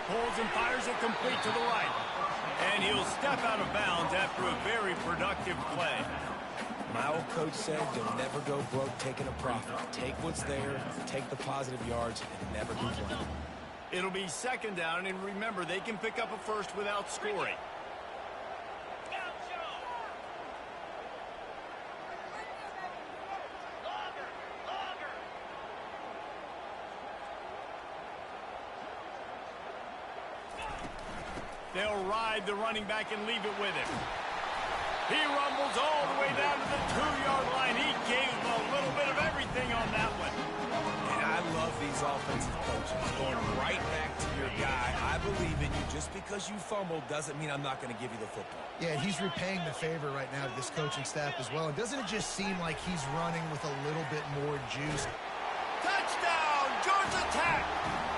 Pulls and fires it complete to the right. And he'll step out of bounds after a very productive play. My old coach said you'll never go broke taking a profit. Take what's there, take the positive yards, and never complain. It'll be 2nd down, and remember, they can pick up a first without scoring. They'll ride the running back and leave it with him. He rumbles all the way down to the 2-yard line. He gave him a little bit of everything on that one. And I love these offensive coaches going right back to your guy. I believe in you. Just because you fumbled doesn't mean I'm not going to give you the football. Yeah, he's repaying the favor right now to this coaching staff as well. And doesn't it just seem like he's running with a little bit more juice? Touchdown, Georgia Tech!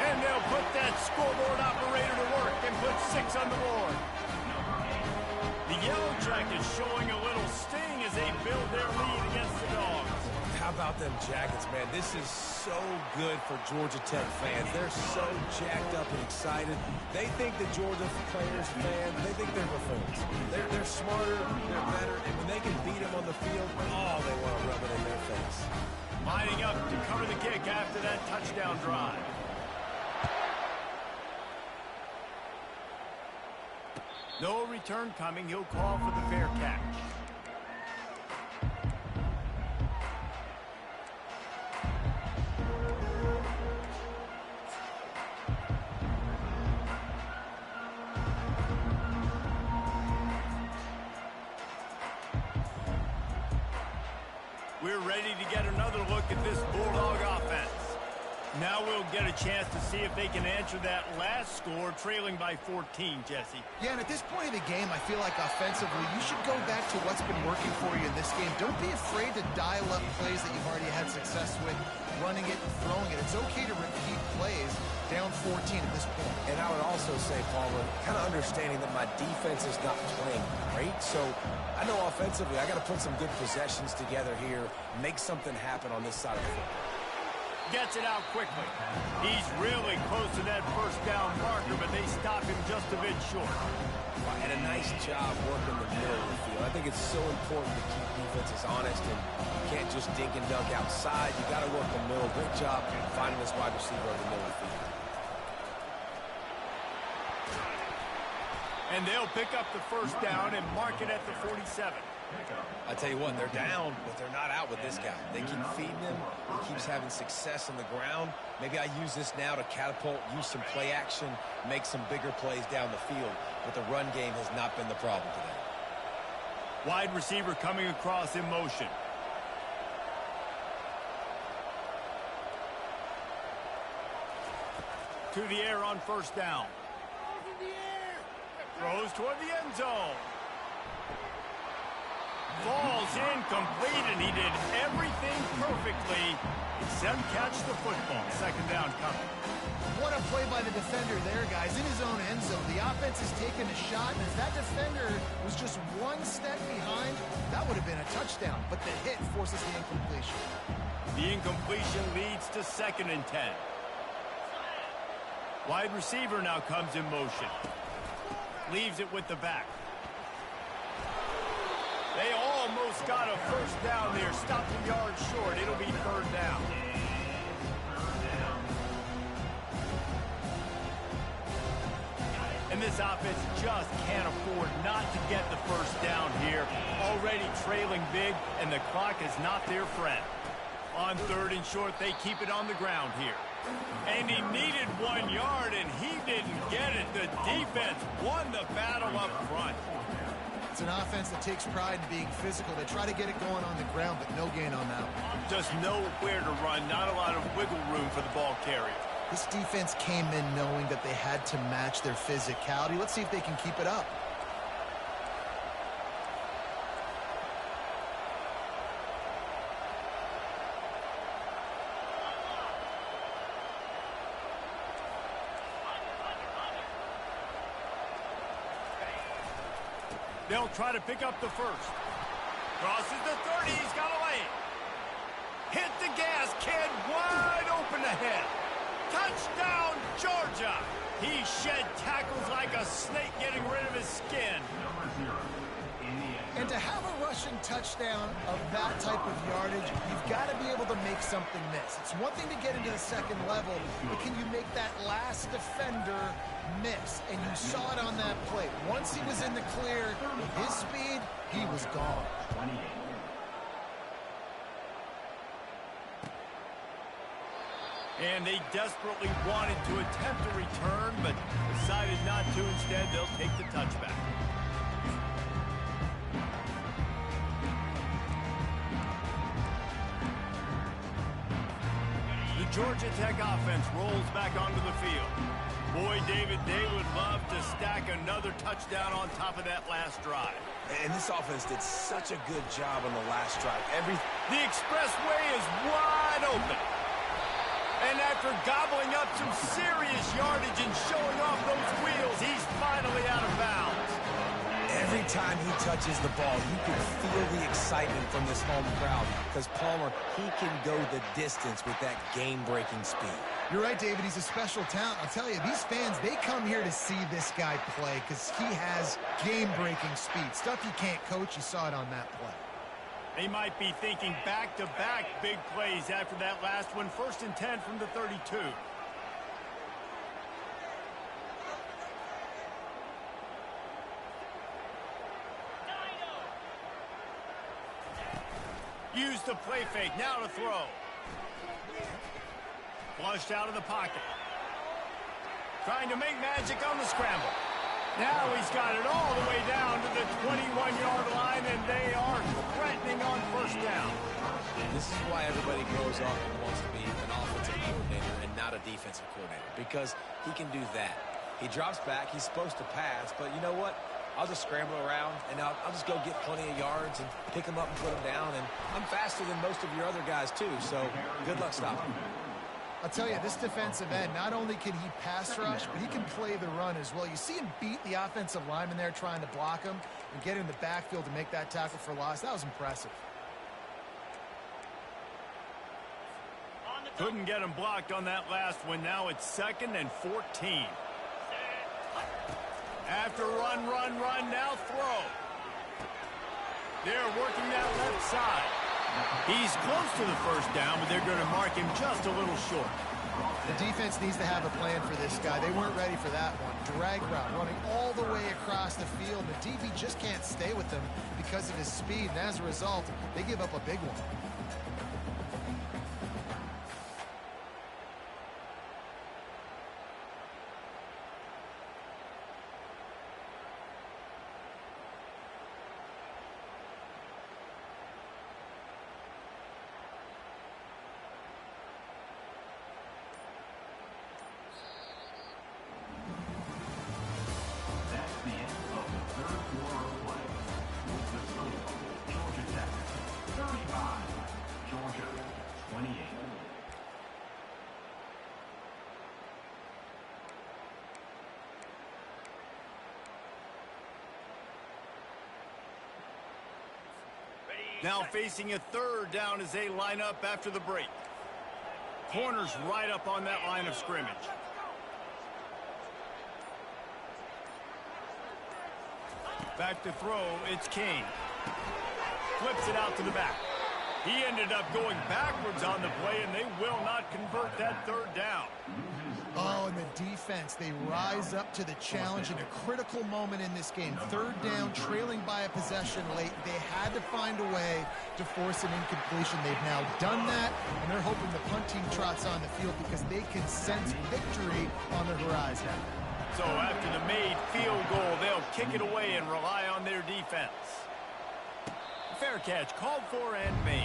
And they'll put that scoreboard operator to work and put 6 on the board. The Yellow Jackets showing a little sting as they build their lead against the Dogs. How about them Jackets, man? This is so good for Georgia Tech fans. They're so jacked up and excited. They think the Georgia fans, they think they're buffoons. They're smarter, they're better, and when they can beat them on the field, oh, they want to rub it in their face. Lining up to cover the kick after that touchdown drive. No return coming. He'll call for the fair catch. We're ready to get another look at this Bulldog offense. Now we'll get a chance to see if they can answer that last score, trailing by 14, Jesse. Yeah, and at this point of the game, I feel like offensively, you should go back to what's been working for you in this game. Don't be afraid to dial up plays that you've already had success with, running it and throwing it. It's okay to repeat plays down 14 at this point. And I would also say, Palmer, kind of understanding that my defense is not playing great, so I know offensively I got to put some good possessions together here, make something happen on this side of the football. Gets it out quickly. He's really close to that first down marker, but they stop him just a bit short. And a nice job working the middle of the field. I think it's so important to keep defenses honest, and you can't just dink and dunk outside. You got to work the middle. Great job finding this wide receiver over the middle of the field. And they'll pick up the first down and mark it at the 47. I tell you what, they're down, but they're not out with this guy. They keep feeding him. He keeps having success on the ground. Maybe I use this now to catapult, use some play action, make some bigger plays down the field. But the run game has not been the problem today. Wide receiver coming across in motion. To the air on first down. Throws toward the end zone. Falls incomplete, and he did everything perfectly except catch the football. Second down coming. What a play by the defender there, guys. In his own end zone, the offense is taking a shot, and if that defender was just one step behind, that would have been a touchdown. But the hit forces the incompletion. The incompletion leads to 2nd and 10. Wide receiver now comes in motion. Leaves it with the back. They almost got a first down there. Stopped a yard short. It'll be 3rd down. And this offense just can't afford not to get the first down here. Already trailing big, and the clock is not their friend. On 3rd and short, they keep it on the ground here. And he needed 1 yard, and he didn't get it. The defense won the battle up front. It's an offense that takes pride in being physical. They try to get it going on the ground, but no gain on that one. Just nowhere to run. Not a lot of wiggle room for the ball carrier. This defense came in knowing that they had to match their physicality. Let's see if they can keep it up. They'll try to pick up the first. Crosses the 30. He's got a lane. Hit the gas, kid. Wide open ahead. Touchdown, Georgia. He shed tackles like a snake getting rid of his skin. And to have a rushing touchdown of that type of yardage, you've got to be able to make something miss. It's one thing to get into the second level, but can you make that last defender miss? And you saw it on that play. Once he was in the clear, with his speed, he was gone. And they desperately wanted to attempt a return, but decided not to. Instead, they'll take the touchback. The Georgia Tech offense rolls back onto the field. Boy, David, they would love to stack another touchdown on top of that last drive. And this offense did such a good job on the last drive. The expressway is wide open. And after gobbling up some serious yardage and showing off those wheels, he's finally out of bounds. Every time he touches the ball, you can feel the excitement from this home crowd because Palmer, he can go the distance with that game-breaking speed. You're right, David. He's a special talent. I'll tell you, these fans, they come here to see this guy play because he has game-breaking speed. Stuff you can't coach. You saw it on that play. They might be thinking back-to-back big plays after that last one. 1st and 10 from the 32. Use the play fake. Now to throw. Flushed out of the pocket. Trying to make magic on the scramble. Now he's got it all the way down to the 21-yard line, and they are threatening on first down. This is why everybody grows up and wants to be an offensive coordinator and not a defensive coordinator, because he can do that. He drops back. He's supposed to pass, but you know what? I'll just scramble around, and I'll just go get plenty of yards and pick them up and put them down, and I'm faster than most of your other guys, too, so good luck stopping him. I'll tell you, this defensive end, not only can he pass rush, but he can play the run as well. You see him beat the offensive lineman there trying to block him and get in the backfield to make that tackle for loss. That was impressive. Couldn't get him blocked on that last one. Now it's 2nd and 14. After run, now throw. They're working that left side. He's close to the first down, but they're going to mark him just a little short. The defense needs to have a plan for this guy. They weren't ready for that one. Drag route, running all the way across the field. The DB just can't stay with them because of his speed, and as a result, they give up a big one. That's the end of the third quarter of play. The score, Georgia Tech 35, Georgia 28. Now facing a third down as they line up after the break. Corners right up on that line of scrimmage. Back to throw, it's Kane. Flips it out to the back. He ended up going backwards on the play, and they will not convert that third down. Oh, and the defense, they rise up to the challenge in a critical moment in this game. Third down, trailing by a possession late. They had to find a way to force an incompletion. They've now done that, and they're hoping the punt team trots on the field because they can sense victory on the horizon. So after the made field goal, they'll kick it away and rely on their defense. Fair catch, called for and made.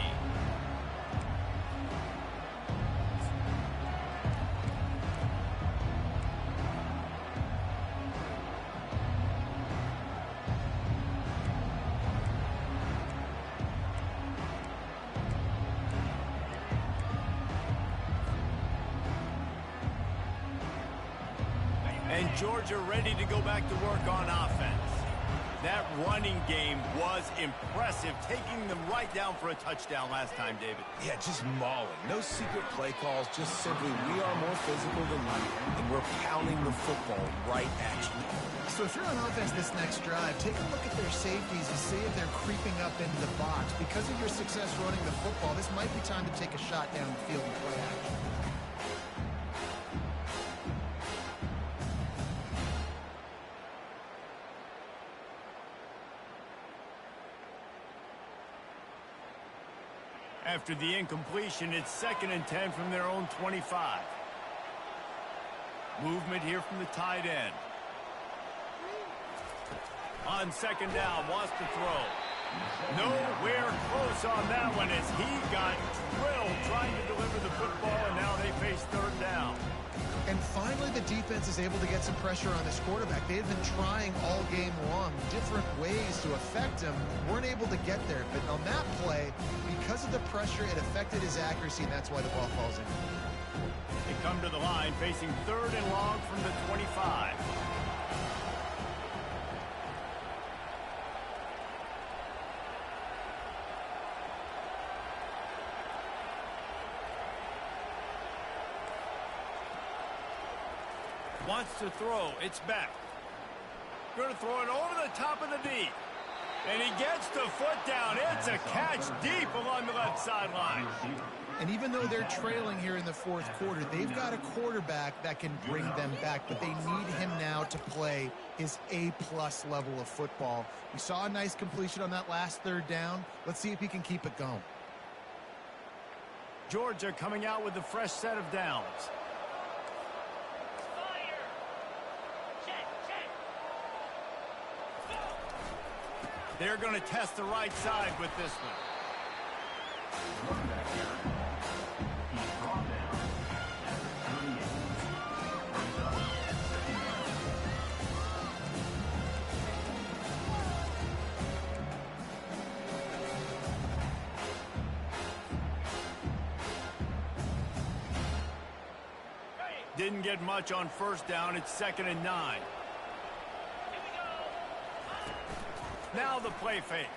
And Georgia ready to go back to work on offense. That running game was impressive, taking them right down for a touchdown last time, David. Yeah, just mauling. No secret play calls, just simply we are more physical than you, and we're pounding the football right at you. So if you're on offense this next drive, take a look at their safeties and see if they're creeping up into the box. Because of your success running the football, this might be time to take a shot down the field and play action. After the incompletion, it's 2nd and 10 from their own 25. Movement here from the tight end. On 2nd down, wants to throw. Nowhere close on that one as he got drilled trying to deliver the football, and now they face 3rd down. And finally, the defense is able to get some pressure on this quarterback. They had been trying all game long, different ways to affect him. Weren't able to get there. But on that play, because of the pressure, it affected his accuracy, and that's why the ball falls in. They come to the line, facing 3rd and long from the 25. Wants to throw. It's back. Going to throw it over the top of the D. And he gets the foot down. It's a catch deep along the left sideline. And even though they're trailing here in the 4th quarter, they've got a quarterback that can bring them back. But they need him now to play his A-plus level of football. We saw a nice completion on that last 3rd down. Let's see if he can keep it going. Georgia coming out with a fresh set of downs. They're going to test the right side with this one. Running back here. He's brought down at 38. Brings up 2nd. Didn't get much on 1st down. It's 2nd and 9. Now the play fake.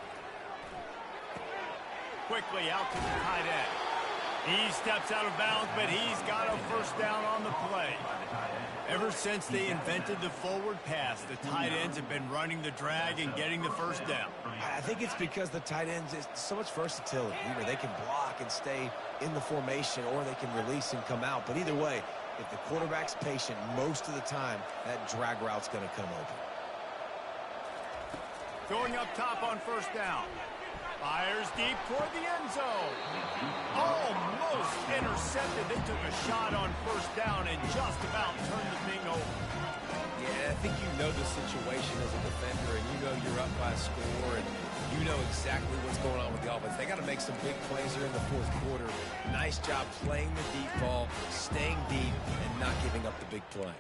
Quickly out to the tight end. He steps out of bounds, but he's got a 1st down on the play. by the tight end. Ever since they invented the forward pass, the tight ends have been running the drag and getting the first down. I think it's because the tight ends is so much versatility. You know, they can block and stay in the formation, or they can release and come out. But either way, if the quarterback's patient most of the time, that drag route's going to come open. Going up top on first down. Fires deep toward the end zone. Almost intercepted. They took a shot on first down and just about turned the thing over. Yeah, I think you know the situation as a defender, and you know you're up by a score, and you know exactly what's going on with the offense. They got to make some big plays here in the fourth quarter. Nice job playing the deep ball, staying deep, and not giving up the big play.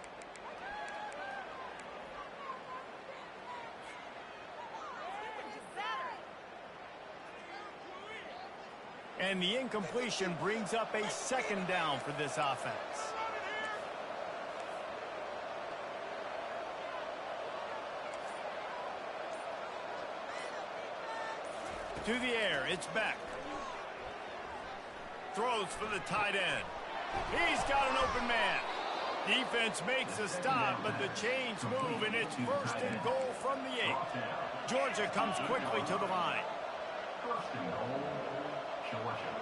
And the incompletion brings up a second down for this offense. To the air, it's back. Throws for the tight end. He's got an open man. Defense makes a stop, but the chains move, and it's first and goal from the 8. Georgia comes quickly to the line. First and goal, Georgia.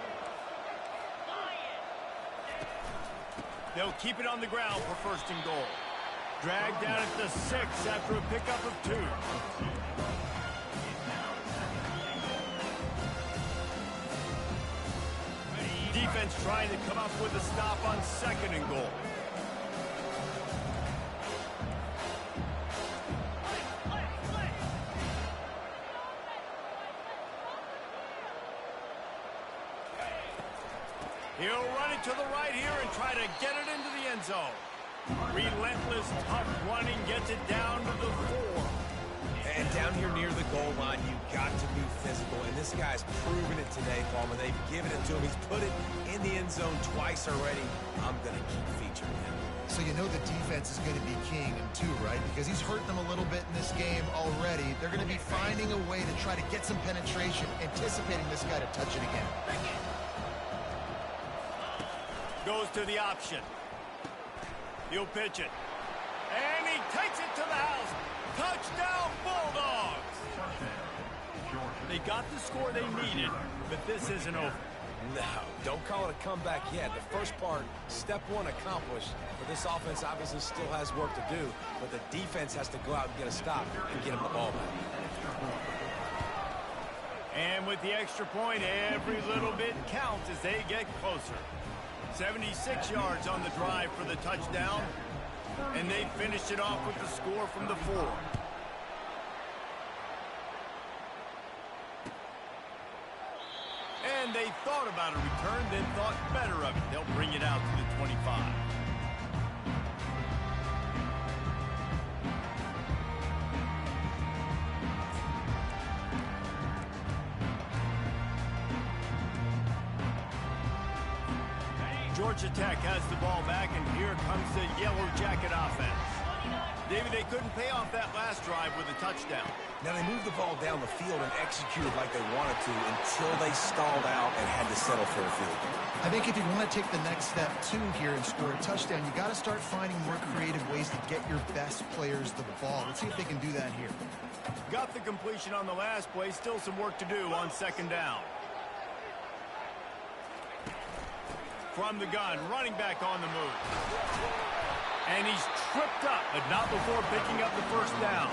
They'll keep it on the ground for first and goal. Dragged down at the 6 after a pickup of 2. Defense trying to come up with a stop on second and goal. He'll run it to the right here and try to get it into the end zone. Relentless, tough running gets it down to the 4. And down here near the goal line, you've got to be physical. And this guy's proven it today, Palmer. They've given it to him. He's put it in the end zone twice already. I'm going to keep featuring him. So you know the defense is going to be keying him too, right? Because he's hurt them a little bit in this game already. They're going to be finding a way to try to get some penetration, anticipating this guy to touch it again. Goes to the option. He'll pitch it. And he takes it to the house. Touchdown, Bulldogs! They got the score they needed, but this isn't over. No, don't call it a comeback yet. The first part, step 1 accomplished. But this offense obviously still has work to do, but the defense has to go out and get a stop and get him the ball back. And with the extra point, every little bit counts as they get closer. 76 yards on the drive for the touchdown, and they finished it off with the score from the 4. And they thought about a return, then thought better of it. They'll bring it out to the 25. Georgia Tech has the ball back, and here comes the Yellow Jacket offense. David, they couldn't pay off that last drive with a touchdown. Now, they moved the ball down the field and executed like they wanted to until they stalled out and had to settle for a field goal. I think if you want to take the next step, too, here and score a touchdown, you got to start finding more creative ways to get your best players the ball. Let's see if they can do that here. Got the completion on the last play. Still some work to do on second down. From the gun, running back on the move. And he's tripped up, but not before picking up the first down.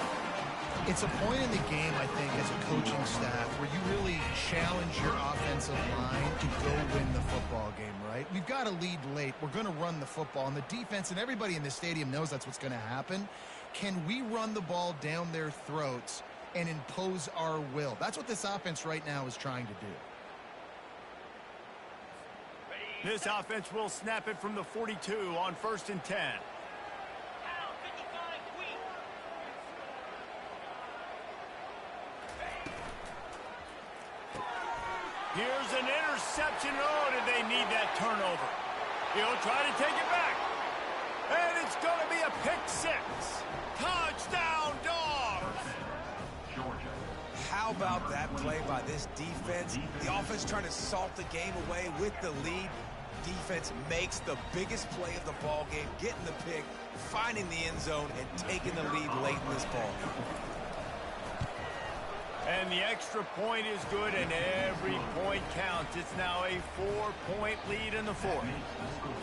It's a point in the game, I think, as a coaching staff, where you really challenge your offensive line to go win the football game, right? We've got to lead late. We're going to run the football. And the defense and everybody in the stadium knows that's what's going to happen. Can we run the ball down their throats and impose our will? That's what this offense right now is trying to do. This offense will snap it from the 42 on 1st and 10. Here's an interception. Oh, did they need that turnover? He'll try to take it back. And it's going to be a pick 6. Touchdown, Dogs! How about that play by this defense? The offense trying to salt the game away with the lead. defense makes the biggest play of the ball game, getting the pick, finding the end zone, and taking the lead late in this ball game. And the extra point is good, and every point counts. It's now a 4-point lead in the fourth.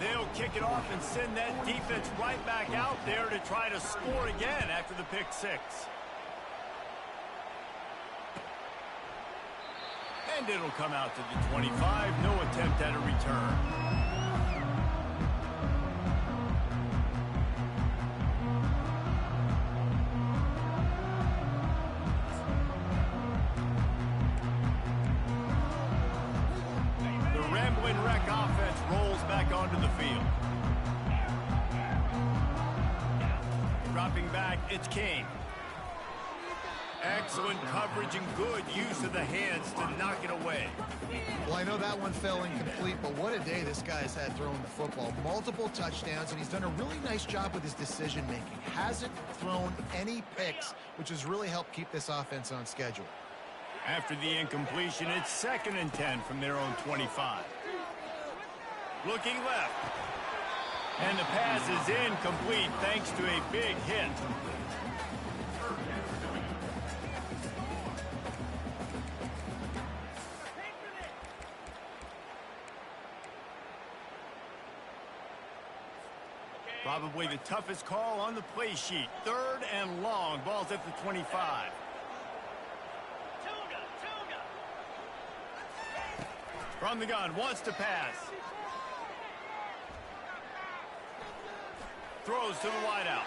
They'll kick it off and send that defense right back out there to try to score again after the pick six. And it'll come out to the 25. No attempt at a return. Onto the field. Dropping back, it's Kane. Excellent coverage and good use of the hands to knock it away. Well, I know that one fell incomplete, but what a day this guy's had throwing the football. Multiple touchdowns, and he's done a really nice job with his decision-making. Hasn't thrown any picks, which has really helped keep this offense on schedule. After the incompletion, it's 2nd and 10 from their own 25. Looking left. And the pass is incomplete thanks to a big hit. Probably the toughest call on the play sheet. 3rd and long. Ball's at the 25. From the gun, wants to pass. Throws to the wideout.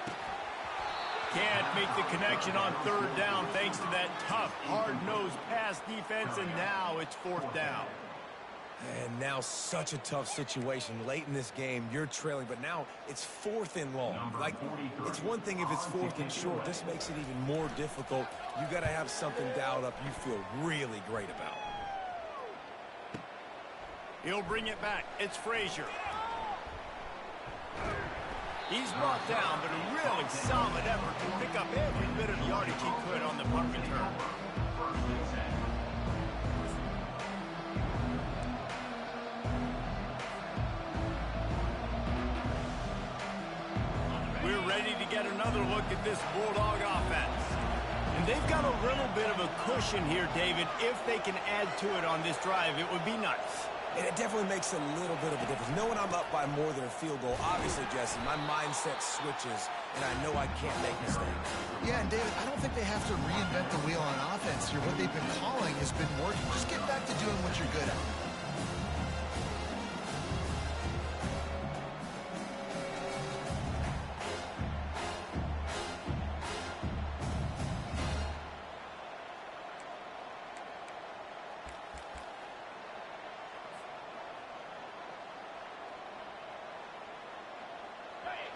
Can't make the connection on 3rd down thanks to that tough, hard-nosed pass defense, and now it's 4th down. And now such a tough situation. Late in this game, you're trailing, but now it's 4th and long. Like, it's one thing if it's 4th and short. This makes it even more difficult. You got to have something dialed up you feel really great about. He'll bring it back. It's Frazier. He's brought down, but a really solid effort to pick up every bit of yardage he could on the punt return. We're ready to get another look at this Bulldog offense. And they've got a little bit of a cushion here, David. If they can add to it on this drive, it would be nice. And it definitely makes a little bit of a difference. Knowing I'm up by more than a field goal, obviously, Jesse, my mindset switches, and I know I can't make mistakes. Yeah, and David, I don't think they have to reinvent the wheel on offense here. What they've been calling has been working. Just get back to doing what you're good at.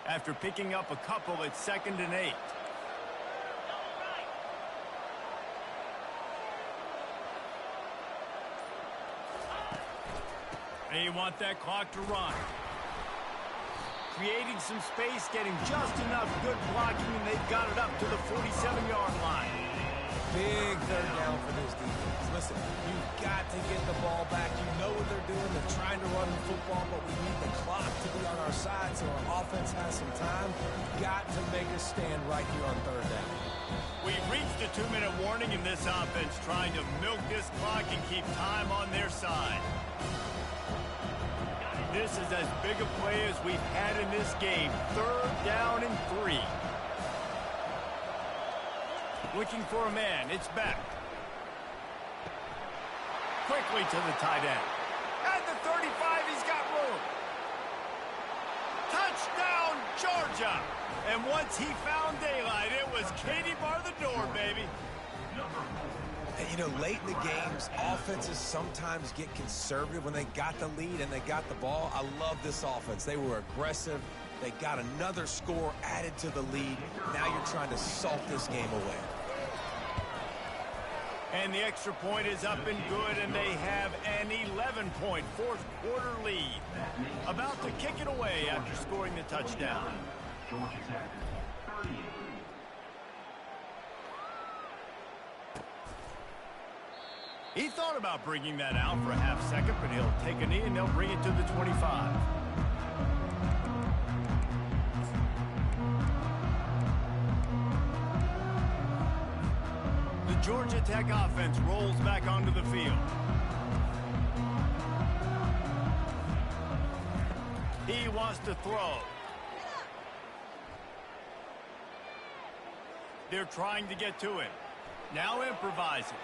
After picking up a couple, it's 2nd and 8. They want that clock to run. Creating some space, getting just enough good blocking, and they've got it up to the 47-yard line. Big 3rd down for this defense. Listen, you've got to get the ball back. You know what they're doing. They're trying to run the football, but we need the clock to be on our side so our offense has some time. Got to make a stand right here on 3rd down. We've reached a 2-minute warning in this offense, trying to milk this clock and keep time on their side. This is as big a play as we've had in this game. 3rd down and 3. Looking for a man. It's back. Quickly to the tight end. At the 35, he's got room. Touchdown, Georgia. And once he found daylight, it was Katie bar the door, baby. And, you know, late in the games, offenses sometimes get conservative when they got the lead and they got the ball. I love this offense. They were aggressive. They got another score added to the lead. Now you're trying to salt this game away. And the extra point is up and good, and they have an 11-point fourth-quarter lead. About to kick it away after scoring the touchdown. Georgia Tech, 38. He thought about bringing that out for a half second, but he'll take a knee and they'll bring it to the 25. The Georgia Tech offense rolls back onto the field. He wants to throw. They're trying to get to him. Now improvising.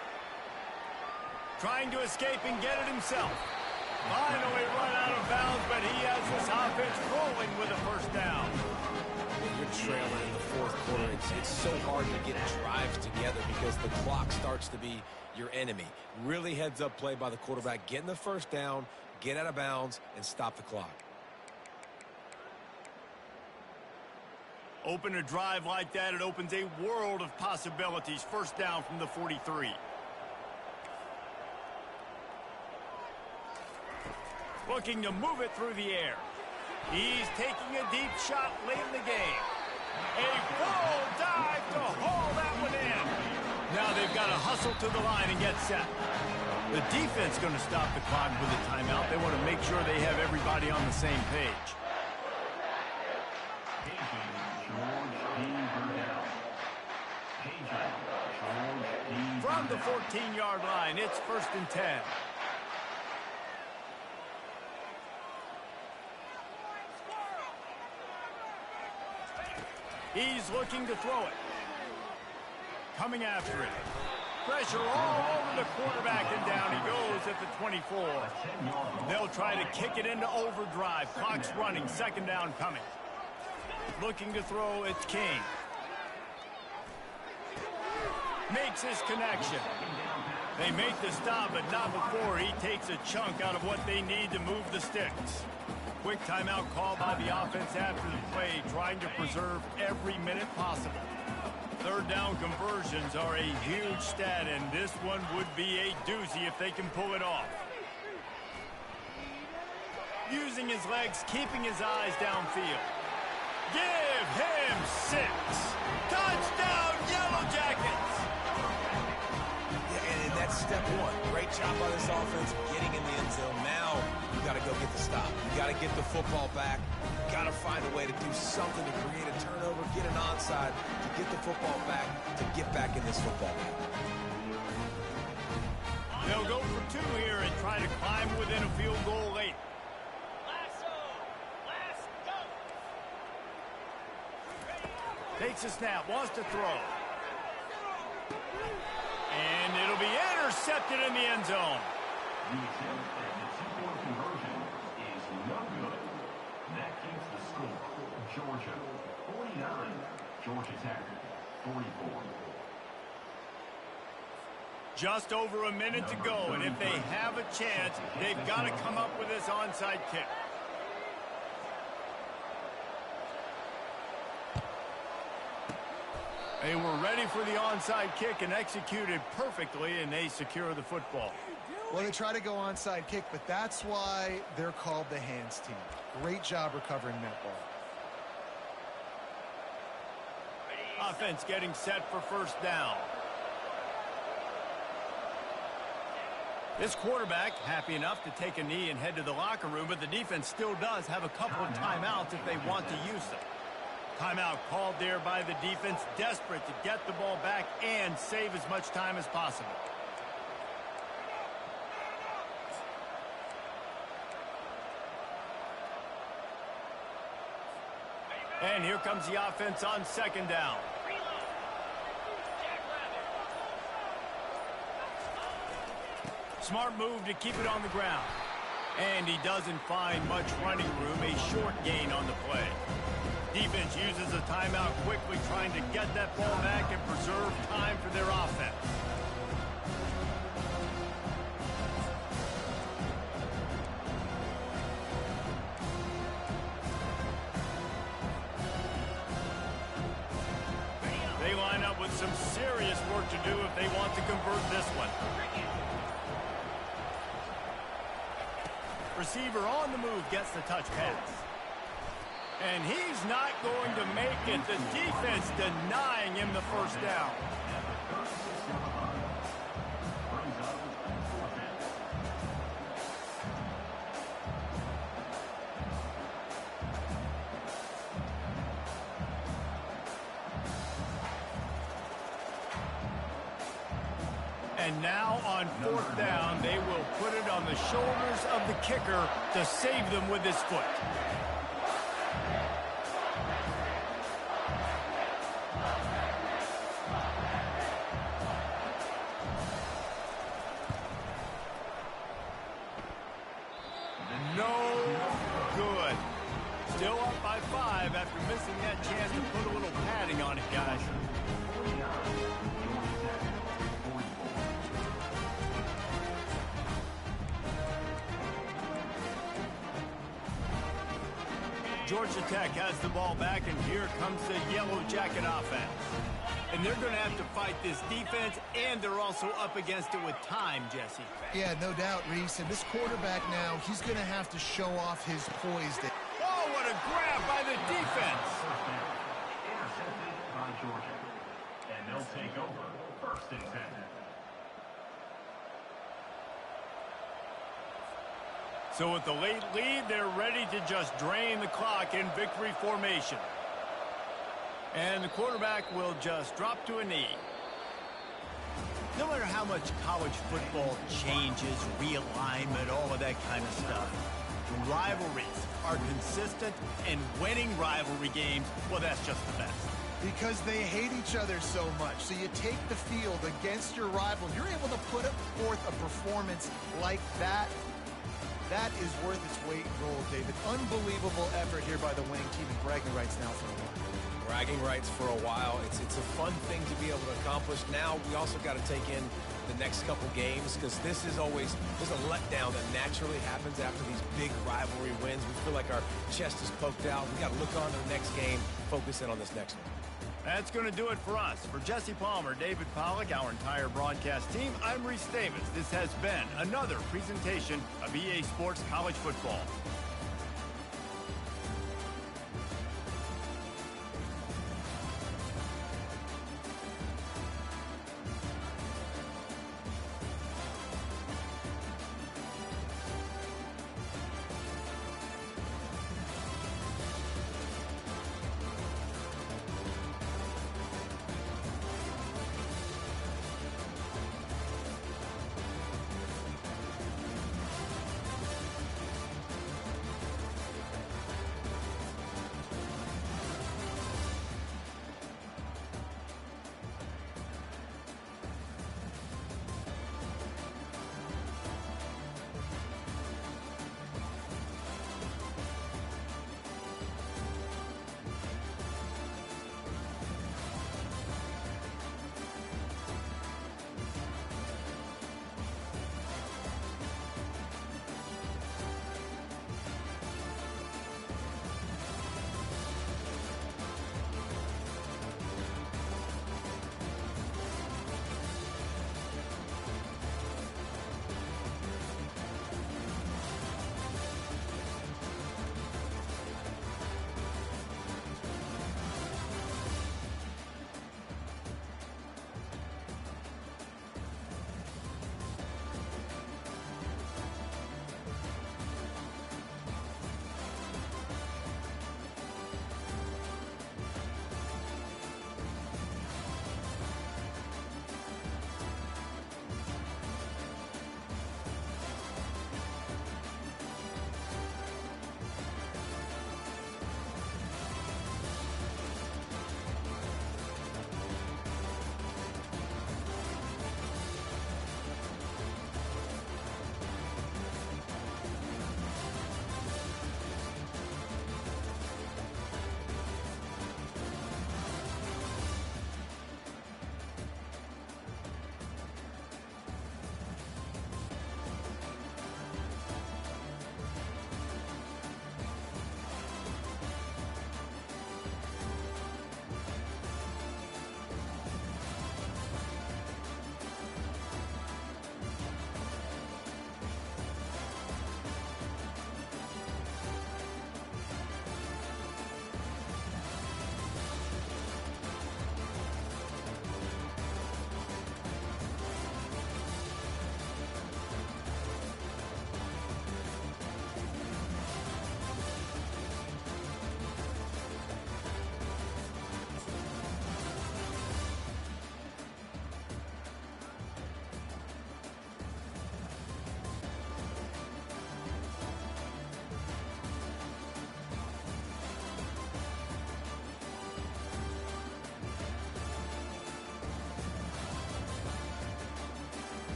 Trying to escape and get it himself. Finally run out of bounds, but he has this offense rolling with a first down. You're trailing in the fourth quarter. It's so hard to get drives together because the clock starts to be your enemy. Really heads-up play by the quarterback. Getting the first down, get out of bounds, and stop the clock. Open a drive like that, it opens a world of possibilities. First down from the 43. Looking to move it through the air. He's taking a deep shot late in the game. A full dive to haul that one in. Now they've got to hustle to the line and get set. The defense going to stop the clock with a timeout. They want to make sure they have everybody on the same page. From the 14-yard line, it's 1st and 10. He's looking to throw it. Coming after it. Pressure all over the quarterback, and down he goes at the 24. They'll try to kick it into overdrive. Clock's running. Second down coming. Looking to throw, it's King. Makes his connection. They make the stop, but not before he takes a chunk out of what they need to move the sticks. Quick timeout call by the offense after the play, trying to preserve every minute possible. Third down conversions are a huge stat, and this one would be a doozy if they can pull it off. Using his legs, keeping his eyes downfield. Give him 6. Touchdown, Yellow Jackets! Yeah, and that's step one. Great job by this offense getting in the end zone. Now you got to go get the stop. You got to get the football back. You got to find a way to do something to create a turnover, get an onside, to get the football back, to get back in this football game. They'll go for 2 here and try to climb within a field goal late. Takes a snap, wants to throw. And it'll be intercepted in the end zone. The attempt at the two-point conversion is no good. That keeps the score. Georgia 49, Georgia Tech 44. Just over a minute to go, and if they have a chance, they've got to come up with this onside kick. They were ready for the onside kick and executed perfectly, and they secure the football. Well, they try to go onside kick, but that's why they're called the hands team. Great job recovering that ball. Offense getting set for first down. This quarterback happy enough to take a knee and head to the locker room, but the defense still does have a couple of timeouts if they want to use them. Timeout called there by the defense, desperate to get the ball back and save as much time as possible. And here comes the offense on second down. Smart move to keep it on the ground. And he doesn't find much running room, a short gain on the play. Defense uses a timeout quickly, trying to get that ball back and preserve time for their offense. They line up with some serious work to do if they want to convert this one. Receiver on the move gets the touch pass. And he's not going to make it. The defense denying him the first down. And now on fourth down, they will put it on the shoulders of the kicker to save them with his foot. No good. Still up by 5 after missing that chance to put a little padding on it, guys. Georgia Tech has the ball back, and here comes the Yellow Jacket offense. And they're going to have to fight this defense, and they're also up against it with time, Jesse. Yeah, no doubt, Reese. And this quarterback now, he's going to have to show off his poise. Oh, what a grab by the defense. Intercepted by Georgia. And they'll take over 1st and 10. So with the late lead, they're ready to just drain the clock in victory formation. And the quarterback will just drop to a knee. No matter how much college football changes, realignment, all of that kind of stuff, rivalries are consistent, and winning rivalry games, well, that's just the best. Because they hate each other so much. So you take the field against your rival. You're able to put forth a performance like that. That is worth its weight in gold, David. Unbelievable effort here by the winning team, and bragging rights now for a while. Bragging rights for a while. It's a fun thing to be able to accomplish. Now we also got to take in the next couple games, because there's a letdown that naturally happens after these big rivalry wins. We feel like our chest is poked out. We got to look on to the next game, focus in on this next one. That's going to do it for us. For Jesse Palmer, David Pollack, our entire broadcast team, I'm Reese Davis. This has been another presentation of EA Sports College Football.